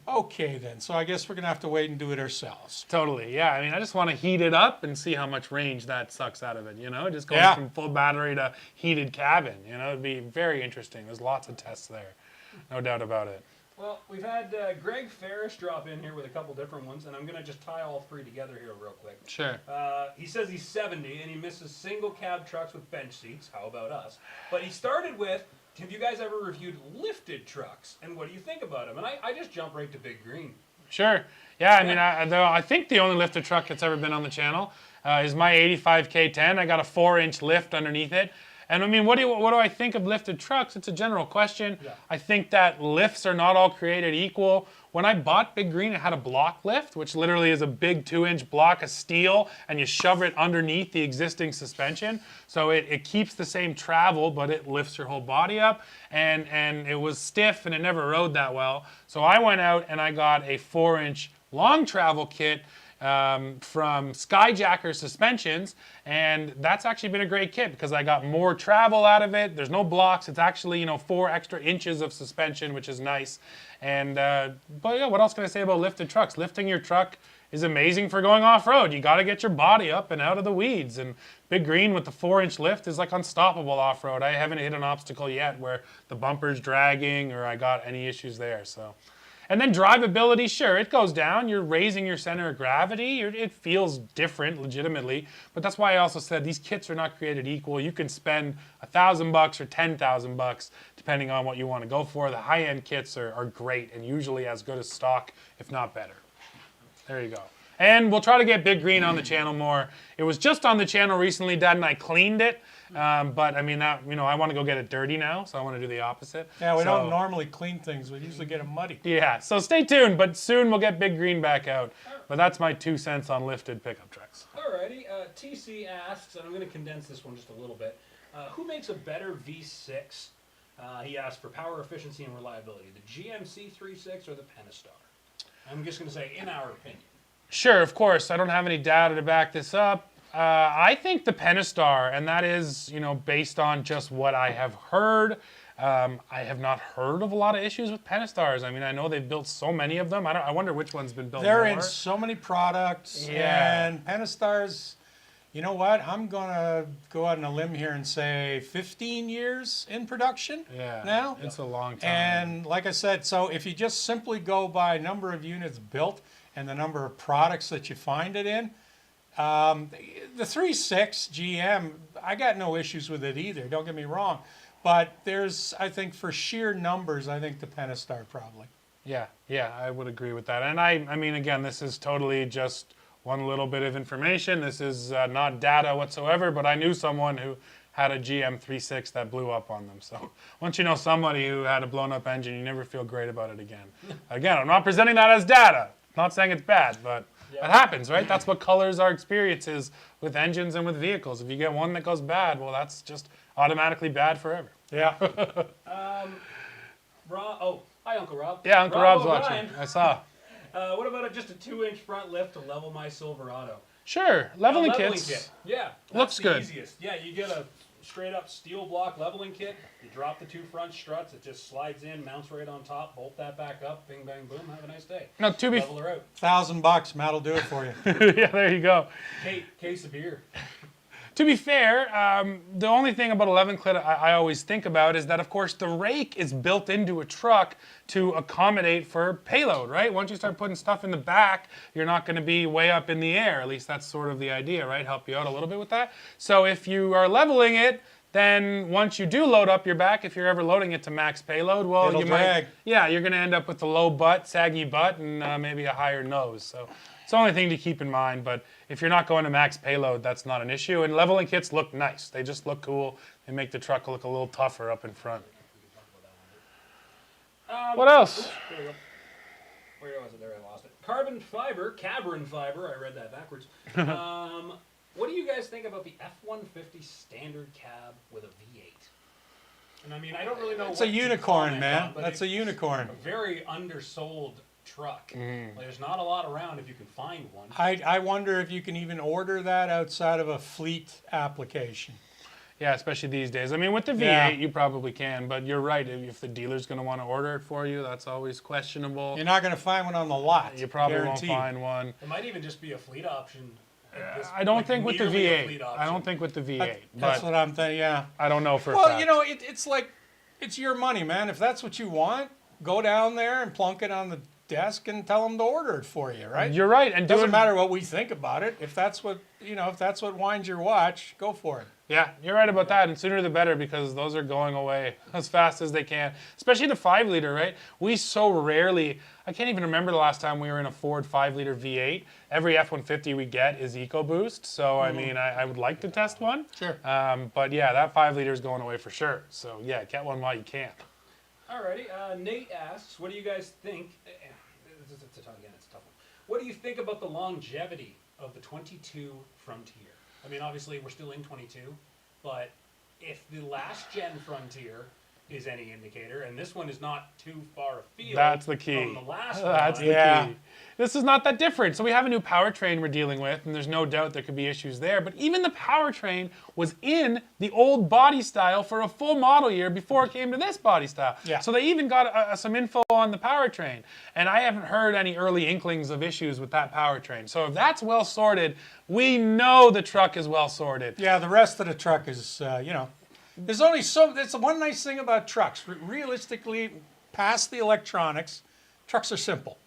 Okay, then. So I guess we're going to have to wait and do it ourselves. Totally, yeah. I mean, I just want to heat it up and see how much range that sucks out of it, you know? Just going from full battery to heated cabin, you know? It'd be very interesting. There's lots of tests there. No doubt about it. Well, we've had Greg Ferris drop in here with a couple different ones, and I'm going to just tie all three together here real quick. Sure. He says he's 70, and he misses single cab trucks with bench seats. How about us? But he started with, have you guys ever reviewed lifted trucks? And what do you think about them? And I just jump right to Big Green. Sure. Yeah, I mean, I think the only lifted truck that's ever been on the channel is my 85 K10. I got a 4-inch lift underneath it. And I mean, what do I think of lifted trucks? It's a general question. Yeah. I think that lifts are not all created equal. When I bought Big Green, it had a block lift, which literally is a big 2-inch block of steel, and you shove it underneath the existing suspension. So it keeps the same travel, but it lifts your whole body up. And it was stiff, and it never rode that well. So I went out and I got a 4-inch long travel kit from Skyjacker Suspensions, and that's actually been a great kit because I got more travel out of it. There's no blocks. It's actually, you know, 4 extra inches of suspension, which is nice. And but yeah, what else can I say about lifted trucks? Lifting your truck is amazing for going off-road. You got to get your body up and out of the weeds. And Big Green with the 4-inch lift is like unstoppable off-road. I haven't hit an obstacle yet where the bumper's dragging or I got any issues there. So. And then drivability, sure, it goes down. You're raising your center of gravity. It feels different, legitimately. But that's why I also said these kits are not created equal. You can spend $1,000 or $10,000 depending on what you want to go for. The high-end kits are great and usually as good as stock, if not better. There you go. And we'll try to get Big Green on the channel more. It was just on the channel recently. Dad and I cleaned it. But I mean, that, you know, I want to go get it dirty now, so I want to do the opposite. Yeah, we don't normally clean things. We usually get them muddy. Yeah, so stay tuned, but soon we'll get Big Green back out. But that's my 2 cents on lifted pickup trucks. Alrighty, TC asks, and I'm going to condense this one just a little bit, who makes a better V6? He asked for power efficiency and reliability, the GMC 3.6 or the Pentastar? I'm just going to say, in our opinion. Sure, of course. I don't have any data to back this up. I think the Pentastar, and that is, you know, based on just what I have heard. I have not heard of a lot of issues with Pentastars. I mean, I know they've built so many of them. I wonder which one's been built They're more. in so many products, and Pentastars, you know what? I'm going to go out on a limb here and say 15 years in production now. It's a long time. And like I said, so if you just simply go by number of units built and the number of products that you find it in, the 3.6 GM, I got no issues with it either, don't get me wrong. But there's, I think for sheer numbers, I think the Pentastar probably. Yeah, yeah, I would agree with that. And I mean, again, this is totally just one little bit of information. This is not data whatsoever, but I knew someone who had a GM 3.6 that blew up on them. So once you know somebody who had a blown up engine, you never feel great about it again. Again, I'm not presenting that as data. Not saying it's bad, but it happens, right? That's what colors our experiences with engines and with vehicles. If you get one that goes bad, well, that's just automatically bad forever. Yeah. Rob, hi, Uncle Rob. Yeah, Uncle Rob Rob's O'Brien. watching. I saw. What about just a 2-inch front lift to level my Silverado? Sure, leveling kits. Kit. Yeah, Looks that's good. the easiest. Yeah, you get a straight up steel block leveling kit. You drop the 2 front struts. It just slides in, mounts right on top. Bolt that back up. Bing, bang, boom. Have a nice day. Now, to be Level her out. $1,000, Matt will do it for you. yeah, there you go. Case of beer. To be fair, the only thing about 11 clit I always think about is that, of course, the rake is built into a truck to accommodate for payload, right? Once you start putting stuff in the back, you're not going to be way up in the air. At least that's sort of the idea, right? Help you out a little bit with that. So if you are leveling it, then once you do load up your back, if you're ever loading it to max payload, well, It'll you drag. might, yeah, you're going to end up with a low butt, saggy butt, and maybe a higher nose. So it's the only thing to keep in mind. But if you're not going to max payload, that's not an issue. And leveling kits look nice. They just look cool. They make the truck look a little tougher up in front. What else? There we go. Where was it? There, I lost it. Carbon fiber. I read that backwards. What do you guys think about the F-150 standard cab with a V8? And I mean, I don't really know. It's a unicorn, man. That's a unicorn. A very undersold truck. Like, there's not a lot around if you can find one. I wonder if you can even order that outside of a fleet application. Yeah, especially these days. I mean, with the V8, Yeah. you probably can, but you're right. If the dealer's going to want to order it for you, that's always questionable. You're not going to find one on the lot. You probably guaranteed. won't find one. It might even just be a fleet option. I don't think with the merely a V8. fleet I option. don't think with the V8. That's But what I'm thinking, yeah. I don't know for a Well, fact. you know, it's like, it's your money, man. If that's what you want, go down there and plunk it on the desk and tell them to order it for you, right? You're right. And Doesn't doing, matter what we think about it. If that's what, if that's what winds your watch, go for it. Yeah, you're right about that. And sooner the better, because those are going away as fast as they can. Especially the 5-liter, right? We so rarely, I can't even remember the last time we were in a Ford 5-liter V8. Every F-150 we get is EcoBoost. So, I mean, I would like to test one. Sure. But yeah, that 5-liter is going away for sure. So yeah, get one while you can. Alrighty. Nate asks, what do you guys think? It's a tough one. What do you think about the longevity of the 22 Frontier? I mean, obviously, we're still in 22, but if the last gen Frontier is any indicator, and this one is not too far afield That's the key. from the last That's one. the key. This is not that different. So we have a new powertrain we're dealing with, and there's no doubt there could be issues there. But even the powertrain was in the old body style for a full model year before it came to this body style. Yeah. So they even got some info on the powertrain. And I haven't heard any early inklings of issues with that powertrain. So if that's well sorted, we know the truck is well sorted. Yeah, the rest of the truck is, there's only so, that's the one nice thing about trucks. Realistically, past the electronics, trucks are simple.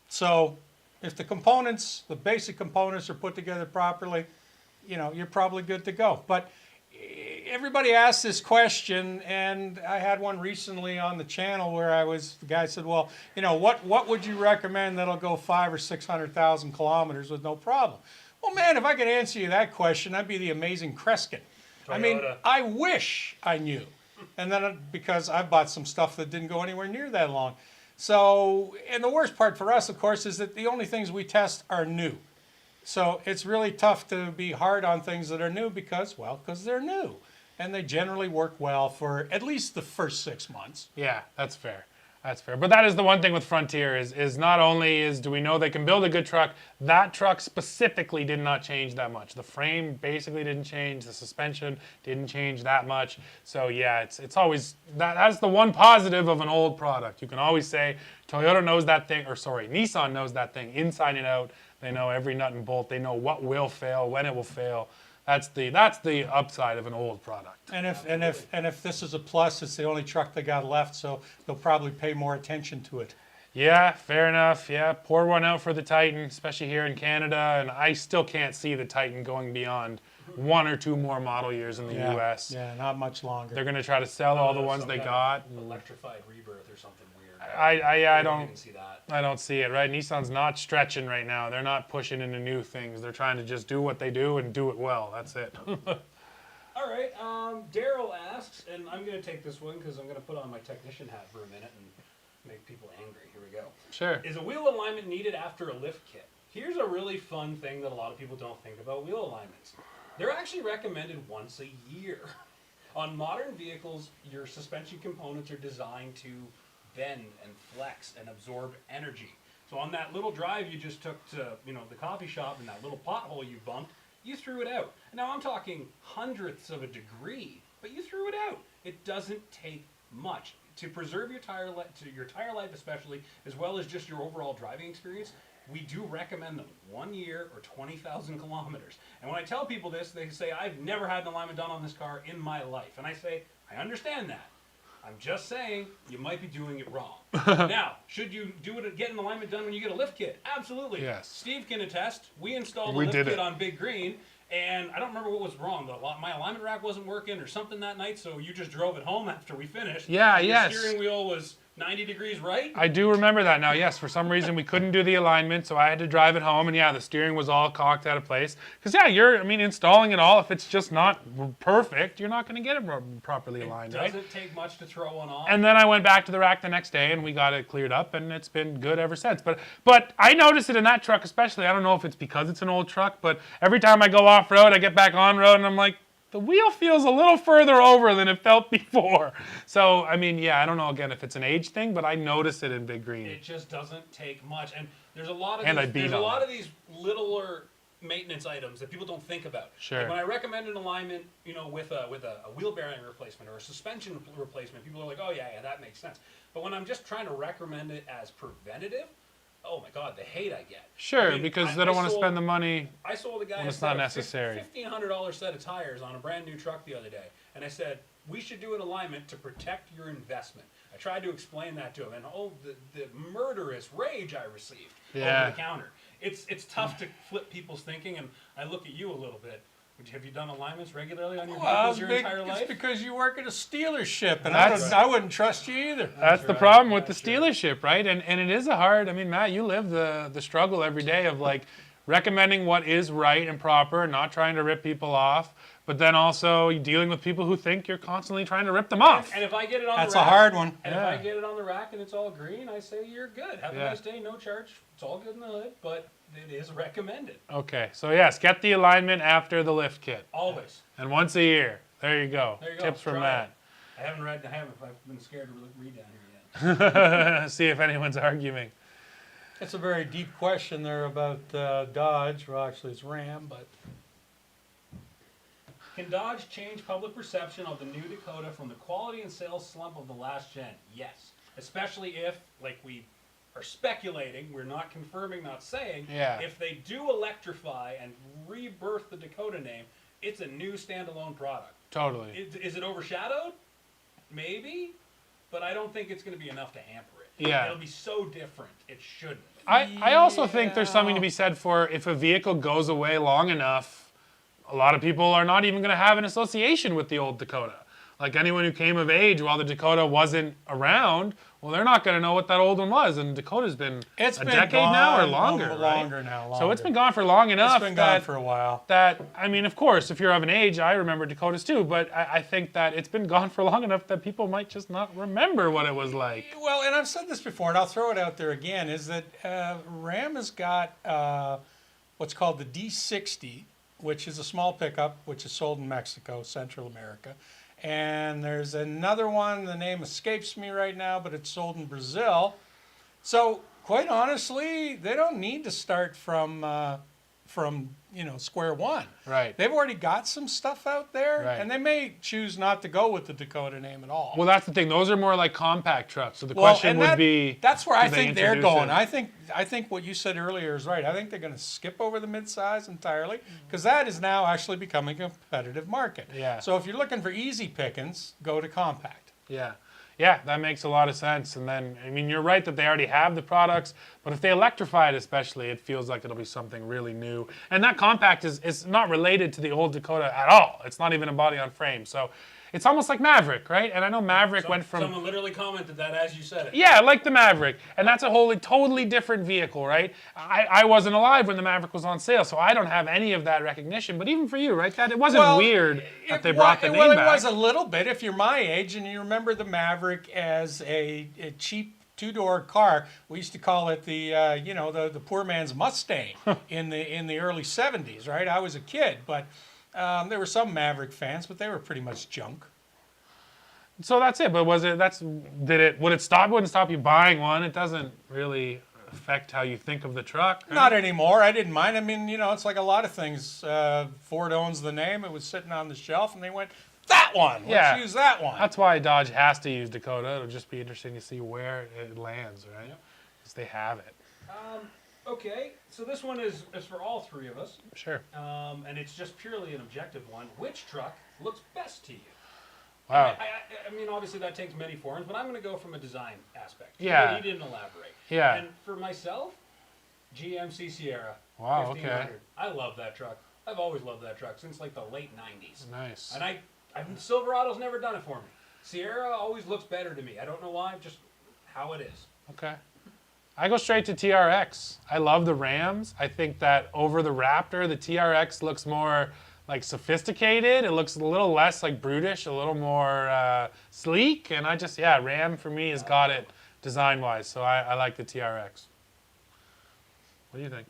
So if the components, the basic components are put together properly, you're probably good to go. But everybody asks this question, and I had one recently on the channel where the guy said, well, what would you recommend that'll go 500,000 or 600,000 kilometers with no problem? Well, man, if I could answer you that question, I'd be the amazing Kreskin. I mean, Toyota. I wish I knew. And then because I bought some stuff that didn't go anywhere near that long. So, and the worst part for us, of course, is that the only things we test are new. So it's really tough to be hard on things that are new because they're new. And they generally work well for at least the first 6 months. Yeah, that's fair. That's fair. But that is the one thing with Frontier is not only do we know they can build a good truck, that truck specifically did not change that much. The frame basically didn't change. The suspension didn't change that much. So yeah, it's always, that's the one positive of an old product. You can always say Toyota knows that thing, Nissan knows that thing inside and out. They know every nut and bolt. They know what will fail, when it will fail. That's the upside of an old product. And if this is a plus, it's the only truck they got left, so they'll probably pay more attention to it. Yeah, fair enough. Yeah, pour one out for the Titan, especially here in Canada. And I still can't see the Titan going beyond 1 or 2 more model years in the U.S. Yeah, not much longer. They're going to try to sell all the ones Some they kind got. of electrified rebirth or something weird. I don't don't even see that. I don't see it, right? Nissan's not stretching right now. They're not pushing into new things. They're trying to just do what they do and do it well. That's it. All right. Daryl asks, and I'm going to take this one because I'm going to put on my technician hat for a minute and make people angry. Here we go. Sure. Is a wheel alignment needed after a lift kit? Here's a really fun thing that a lot of people don't think about wheel alignments. They're actually recommended once a year. On modern vehicles, your suspension components are designed to bend and flex and absorb energy. So on that little drive you just took to, the coffee shop and that little pothole you bumped, you threw it out. And now I'm talking hundredths of a degree, but you threw it out. It doesn't take much to preserve your tire life especially, as well as just your overall driving experience. We do recommend them 1 year or 20,000 kilometers. And when I tell people this, they say, I've never had an alignment done on this car in my life. And I say, I understand that. I'm just saying you might be doing it wrong. Now, should you get an alignment done when you get a lift kit? Absolutely. Yes. Steve can attest. We installed a lift kit on Big Green, and I don't remember what was wrong. My alignment rack wasn't working or something that night, so you just drove it home after we finished. Yeah, Your steering wheel was 90 degrees right? I do remember that now, yes. For some reason, we couldn't do the alignment, so I had to drive it home, and yeah, the steering was all cocked out of place. Because, yeah, installing it all, if it's just not perfect, you're not going to get it properly aligned, right? It doesn't take much to throw one on. And then I went back to the rack the next day, and we got it cleared up, and it's been good ever since. But I noticed it in that truck especially. I don't know if it's because it's an old truck, but every time I go off-road, I get back on-road, and I'm like, the wheel feels a little further over than it felt before. So, I don't know, again, if it's an age thing, but I notice it in Big Green. It just doesn't take much. And there's a lot of these littler maintenance items that people don't think about. Sure. Like when I recommend an alignment, with a wheel bearing replacement or a suspension replacement, people are like, oh, yeah, that makes sense. But when I'm just trying to recommend it as preventative, oh my God, the hate I get. Sure, because they don't want to spend the money. I sold a guy when it's not necessary. $1,500 set of tires on a brand new truck the other day, and I said we should do an alignment to protect your investment. I tried to explain that to him, and the murderous rage I received over the counter. It's tough to flip people's thinking, and I look at you a little bit. Have you done alignments regularly on your vehicles your entire life? It's because you work at a dealership, and I wouldn't trust you either. That's the problem with the dealership, right? And it is a hard, Matt, you live the struggle every day of like recommending what is right and proper, not trying to rip people off, but then also dealing with people who think you're constantly trying to rip them off. And if I get it on That's the rack, a hard one. And if I get it on the rack and it's all green, I say you're good. Have a nice day, no charge. It's all good in the hood, but it is recommended. Okay, so yes, get the alignment after the lift kit. Always. And once a year. There you go. There you go. Tips from Matt. I've been scared to read down here yet. See if anyone's arguing. That's a very deep question there about Dodge. Well, actually, it's Ram, but... Can Dodge change public perception of the new Dakota from the quality and sales slump of the last gen? Yes. Especially if, like we are speculating, we're not confirming, not saying, if they do electrify and rebirth the Dakota name, it's a new standalone product. Totally. Is it overshadowed? Maybe, but I don't think it's going to be enough to hamper it. Yeah. It'll be so different, it shouldn't. I also think there's something to be said for if a vehicle goes away long enough, a lot of people are not even going to have an association with the old Dakota. Like anyone who came of age while the Dakota wasn't around, well, they're not going to know what that old one was. And Dakota's been a decade now or longer, right? Longer now. So it's been gone for long enough. It's been gone for a while. Of course, if you're of an age, I remember Dakotas too, but I think that it's been gone for long enough that people might just not remember what it was like. Well, and I've said this before, and I'll throw it out there again, is that Ram has got what's called the D60, which is a small pickup, which is sold in Mexico, Central America. And there's another one, the name escapes me right now, but it's sold in Brazil. So, quite honestly, they don't need to start from square one. Right. They've already got some stuff out there, right. And they may choose not to go with the Dakota name at all. Well, that's the thing. Those are more like compact trucks. So the question would be... That's where I think they're going. It? I think what you said earlier is right. I think they're going to skip over the midsize entirely because that is now actually becoming a competitive market. Yeah. So if you're looking for easy pickings, go to compact. Yeah. Yeah, that makes a lot of sense. And then, you're right that they already have the products, but if they electrify it especially, it feels like it'll be something really new. And that compact is not related to the old Dakota at all. It's not even a body on frame. So It's almost like Maverick, right? And I know Maverick went from... Someone literally commented that as you said it. Yeah, like the Maverick. And that's a totally different vehicle, right? I wasn't alive when the Maverick was on sale, so I don't have any of that recognition. But even for you, right, Dad? It wasn't weird that they brought the name back. Well, it was a little bit. If you're my age and you remember the Maverick as a cheap two-door car, we used to call it the the poor man's Mustang in the early 70s, right? I was a kid, but there were some Maverick fans, but they were pretty much junk. So that's it. But would it stop you buying one? It doesn't really affect how you think of the truck. Right? Not anymore. I didn't mind. I mean, it's like a lot of things. Ford owns the name. It was sitting on the shelf, and they went, that one. Let's use that one. That's why Dodge has to use Dakota. It'll just be interesting to see where it lands, right? Because they have it. Okay, so this one is for all three of us. Sure. And it's just purely an objective one. Which truck looks best to you? Wow. I mean, obviously that takes many forms, but I'm going to go from a design aspect. Yeah. You didn't elaborate. Yeah. And for myself, GMC Sierra. Wow, 1500. okay. I love that truck. I've always loved that truck since like the late 90s. Nice. And Silverado's never done it for me. Sierra always looks better to me. I don't know why, just how it is. Okay. I go straight to TRX. I love the Rams. I think that over the Raptor, the TRX looks more like sophisticated. It looks a little less like brutish, a little more sleek. And Ram for me has got it design-wise. So I like the TRX. What do you think?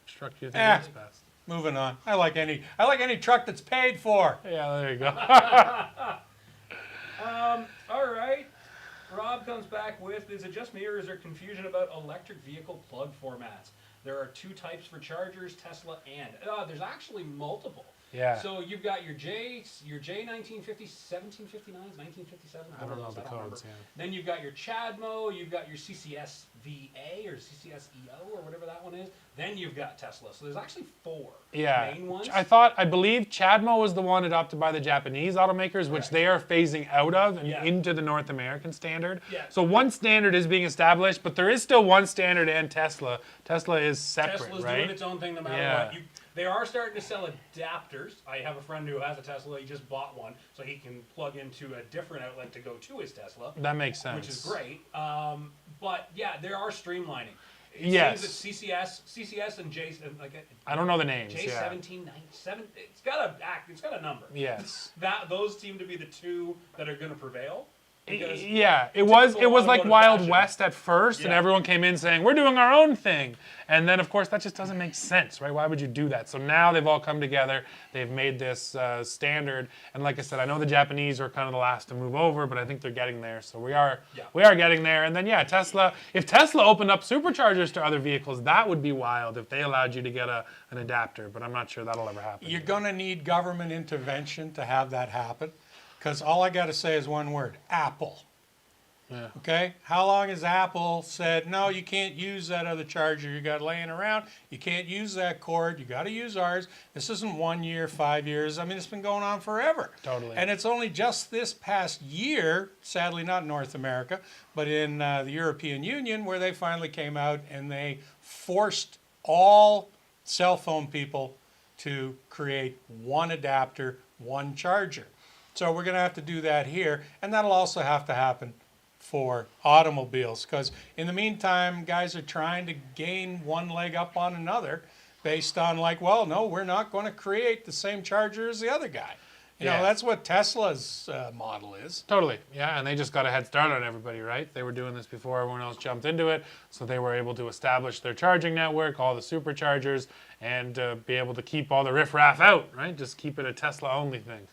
Which truck do you think looks best? Moving on. I like any truck that's paid for. Yeah, there you go. All right. Rob comes back with, is it just me or is there confusion about electric vehicle plug formats? There are two types for chargers, Tesla and. There's actually multiple. Yeah. So you've got your J 1950, 1759s, 1957. I don't know the codes, yeah. Then you've got your CHAdeMO, you've got your CCS-VA or CCS-EO or whatever that one is. Then you've got Tesla. So there's actually four main ones. I believe CHAdeMO was the one adopted by the Japanese automakers, which they are phasing out of and into the North American standard. Yeah. So one standard is being established, but there is still one standard and Tesla. Tesla is separate, Tesla's right? doing its own thing no matter what. They are starting to sell adapters. I have a friend who has a Tesla. He just bought one, so he can plug into a different outlet to go to his Tesla. That makes sense. Which is great. But yeah, they are streamlining. Yes. Seems that CCS and J, I don't know the names. J1797. It's got a number. Yes. Those seem to be the two that are going to prevail. Yeah, it was like Wild West at first, and everyone came in saying, we're doing our own thing. And then, of course, that just doesn't make sense, right? Why would you do that? So now they've all come together. They've made this standard. And like I said, I know the Japanese are kind of the last to move over, but I think they're getting there. So we are getting there. And then, Tesla, if Tesla opened up superchargers to other vehicles, that would be wild if they allowed you to get an adapter. But I'm not sure that'll ever happen. You're going to need government intervention to have that happen. Because all I got to say is one word, Apple. Yeah. Okay? How long has Apple said, no, you can't use that other charger you got laying around. You can't use that cord. You got to use ours. This isn't 1 year, 5 years. I mean, it's been going on forever. Totally. And it's only just this past year, sadly not North America, but in the European Union, where they finally came out and they forced all cell phone people to create one adapter, one charger. So we're going to have to do that here, and that'll also have to happen for automobiles, because in the meantime, guys are trying to gain one leg up on another based on no, we're not going to create the same charger as the other guy. You know, that's what Tesla's model is. Totally, yeah, and they just got a head start on everybody, right? They were doing this before everyone else jumped into it, so they were able to establish their charging network, all the superchargers, and be able to keep all the riffraff out, right? Just keep it a Tesla-only thing.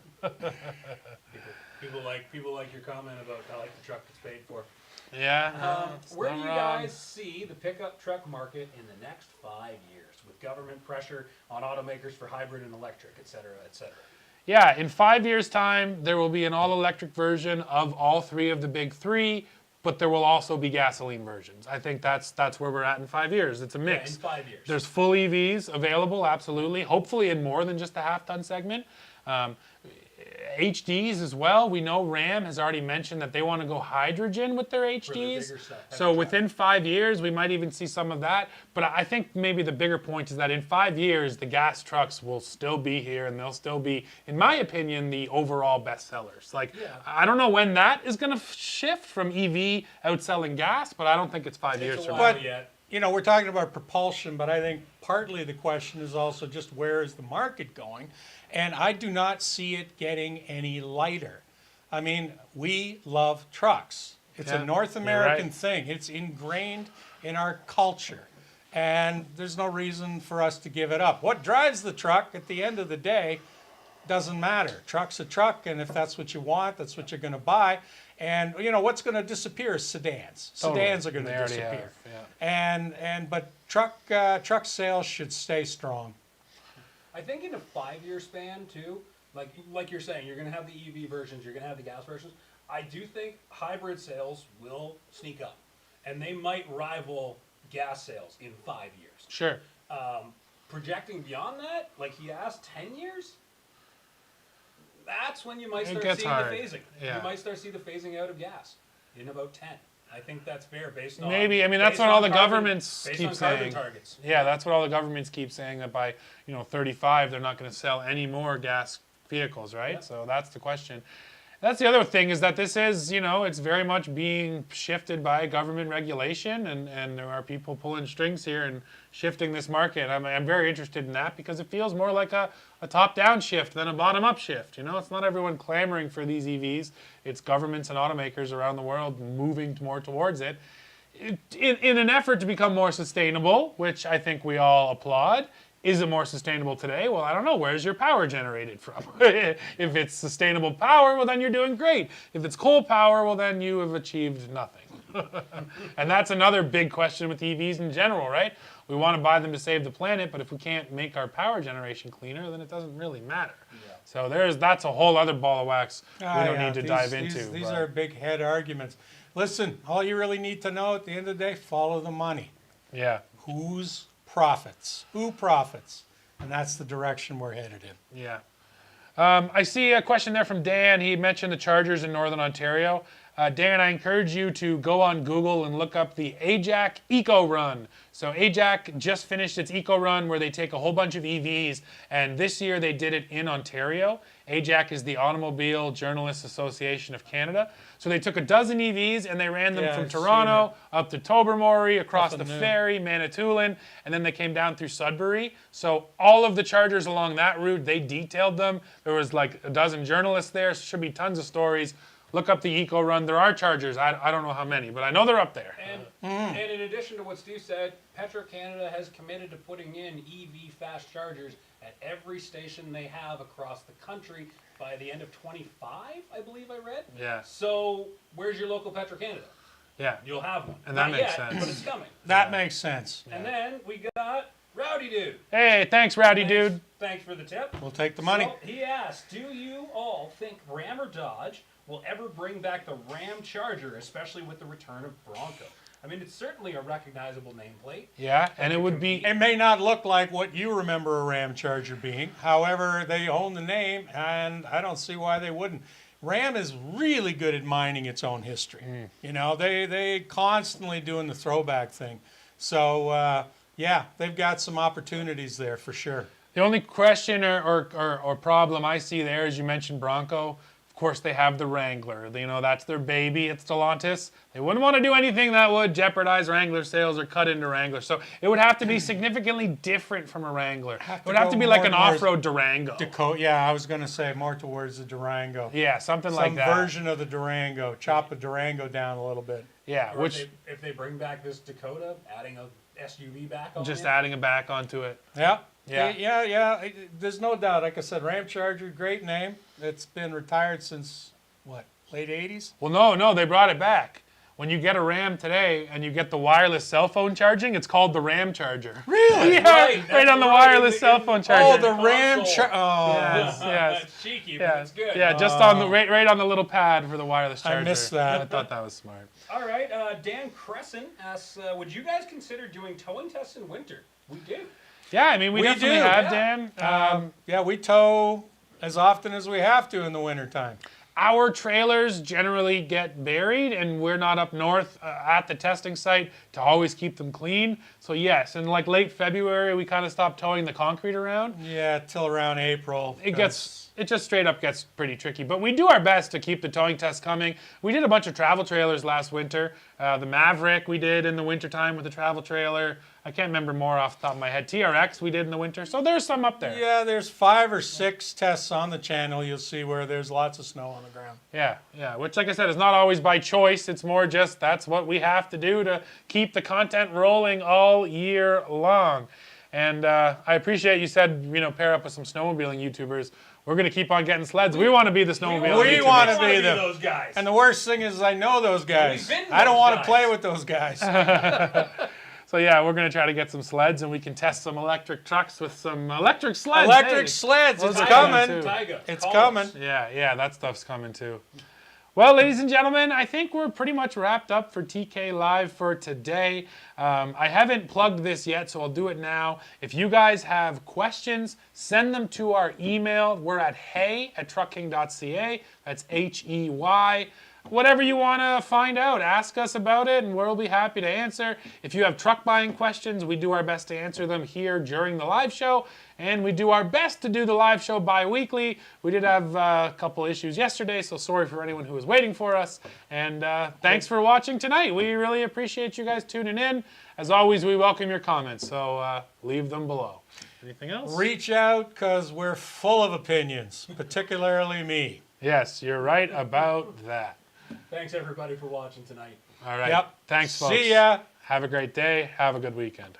People like your comment about I like the truck that's paid for. Yeah. Where do you guys see the pickup truck market in the next 5 years with government pressure on automakers for hybrid and electric, et cetera, et cetera? Yeah, in 5 years' time, there will be an all-electric version of all three of the big three, but there will also be gasoline versions. I think that's where we're at in 5 years. It's a mix. Yeah, in 5 years. There's full EVs available, absolutely. Hopefully in more than just the half-ton segment. HDs as well. We know Ram has already mentioned that they want to go hydrogen with their HDs. bigger stuff, So within 5 years, we might even see some of that. But I think maybe the bigger point is that in 5 years, the gas trucks will still be here, and they'll still be, in my opinion, the overall best sellers. Like, I don't know when that is going to shift from EV outselling gas, but I don't think it's 5 years from now. But, you know, we're talking about propulsion, but I think partly the question is also just where is the market going? And I do not see it getting any lighter. I mean, we love trucks. It's a North American thing. It's ingrained in our culture. And there's no reason for us to give it up. What drives the truck at the end of the day doesn't matter. Truck's a truck, and if that's what you want, that's what you're going to buy. And you know what's going to disappear is sedans. Sedans are going to disappear. But truck sales should stay strong. I think in a 5-year span too, like you're saying, you're going to have the EV versions, you're going to have the gas versions. I do think hybrid sales will sneak up, and they might rival gas sales in 5 years. Sure. Projecting beyond that, like he asked, 10 years. That's when you might start seeing the phasing. Yeah. You might start seeing the phasing out of gas in about 10. I think that's fair based on maybe. I mean, that's what all the governments keep saying. Targets. Yeah, that's what all the governments keep saying, that by 35 they're not going to sell any more gas vehicles, right? Yeah. So that's the question. That's the other thing, is that this is, it's very much being shifted by government regulation, and there are people pulling strings here and shifting this market. I'm very interested in that, because it feels more like a top-down shift than a bottom-up shift. It's not everyone clamoring for these EVs. It's governments and automakers around the world moving more towards it in an effort to become more sustainable, which I think we all applaud. Is it more sustainable today? Well, I don't know. Where's your power generated from? If it's sustainable power, well, then you're doing great. If it's coal power, well, then you have achieved nothing. And that's another big question with EVs in general, right? We want to buy them to save the planet, but if we can't make our power generation cleaner, then it doesn't really matter. Yeah. So that's a whole other ball of wax we don't need to dive into. These are big head arguments. Listen, all you really need to know at the end of the day, follow the money. Yeah. Who profits? And that's the direction we're headed in. Yeah. I see a question there from Dan. He mentioned the Chargers in Northern Ontario. Dan, I encourage you to go on Google and look up the AJAC Eco Run. So AJAC just finished its Eco Run, where they take a whole bunch of EVs, and this year they did it in Ontario. AJAC is the Automobile Journalists Association of Canada. So they took a dozen EVs and they ran them from Toronto up to Tobermory, across the ferry, Manitoulin, and then they came down through Sudbury. So all of the Chargers along that route, they detailed them. There was like a dozen journalists there. So should be tons of stories. Look up the Eco Run. There are Chargers. I don't know how many, but I know they're up there. And in addition to what Steve said, Petro-Canada has committed to putting in EV fast chargers at every station they have across the country by the end of 25, I believe I read. Yeah. So where's your local Petro-Canada? Yeah. You'll have one. And that Not makes yet, sense. but it's coming. That makes sense. And then we got Rowdy Dude. Hey, thanks, Rowdy Dude. Thanks for the tip. We'll take the money. So he asked, do you all think Ram or Dodge will ever bring back the Ram Charger, especially with the return of Bronco? I mean, it's certainly a recognizable nameplate. Yeah, and it would be... It may not look like what you remember a Ram Charger being. However, they own the name, and I don't see why they wouldn't. Ram is really good at mining its own history. They constantly doing the throwback thing. So, yeah, they've got some opportunities there for sure. The only question or problem I see there is, you mentioned Bronco. Of course, they have the Wrangler. That's their baby. It's Stellantis. They wouldn't want to do anything that would jeopardize Wrangler sales or cut into Wrangler. So it would have to be significantly different from a Wrangler. It would have to be like an off-road Durango. Dakota, yeah, I was going to say more towards the Durango. Yeah, something like that. Some version of the Durango. Chop the Durango down a little bit. Yeah, or if they bring back this Dakota, adding a SUV back on just adding it back onto it. Yeah. Yeah. Yeah. There's no doubt. Like I said, Ram Charger, great name. It's been retired since, what, late 80s? Well, no, they brought it back. When you get a Ram today and you get the wireless cell phone charging, it's called the Ram Charger. Really? Yeah, right on the wireless cell phone charger. Oh, the Ram Charger. Oh. Yes. That's cheeky, but it's good. Yeah, just on the right on the little pad for the wireless charger. I missed that. I thought that was smart. All right, Dan Crescent asks, would you guys consider doing towing tests in winter? We do. Yeah, I mean, we definitely do. have, Yeah. Dan. Yeah, we tow as often as we have to in the wintertime. Our trailers generally get buried, and we're not up north at the testing site to always keep them clean. So yes, in like late February, we kind of stopped towing the concrete around. Yeah, till around April. It just straight up gets pretty tricky. But we do our best to keep the towing tests coming. We did a bunch of travel trailers last winter. The Maverick we did in the wintertime with the travel trailer. I can't remember more off the top of my head. TRX we did in the winter. So there's some up there. Yeah, there's 5 or 6 tests on the channel. You'll see where there's lots of snow on the ground. Yeah. Which, like I said, is not always by choice. It's more just that's what we have to do to keep the content rolling all year long. And I appreciate you said, pair up with some snowmobiling YouTubers. We're going to keep on getting sleds. We want to be the snowmobiling YouTubers. We want to be those guys. And the worst thing is I know those guys. I don't want to play with those guys. So yeah, we're going to try to get some sleds, and we can test some electric trucks with some electric sleds. Electric sleds, it's coming. It's coming. Yeah, that stuff's coming too. Well, ladies and gentlemen, I think we're pretty much wrapped up for TK Live for today. I haven't plugged this yet, so I'll do it now. If you guys have questions, send them to our email. We're at hey@truckking.ca. That's HEY. Whatever you want to find out, ask us about it, and we'll be happy to answer. If you have truck buying questions, we do our best to answer them here during the live show, and we do our best to do the live show bi-weekly. We did have a couple issues yesterday, so sorry for anyone who was waiting for us, and thanks for watching tonight. We really appreciate you guys tuning in. As always, we welcome your comments, so leave them below. Anything else? Reach out, because we're full of opinions, particularly me. Yes, you're right about that. Thanks, everybody, for watching tonight. All right. Yep. Thanks, folks. See ya. Have a great day. Have a good weekend.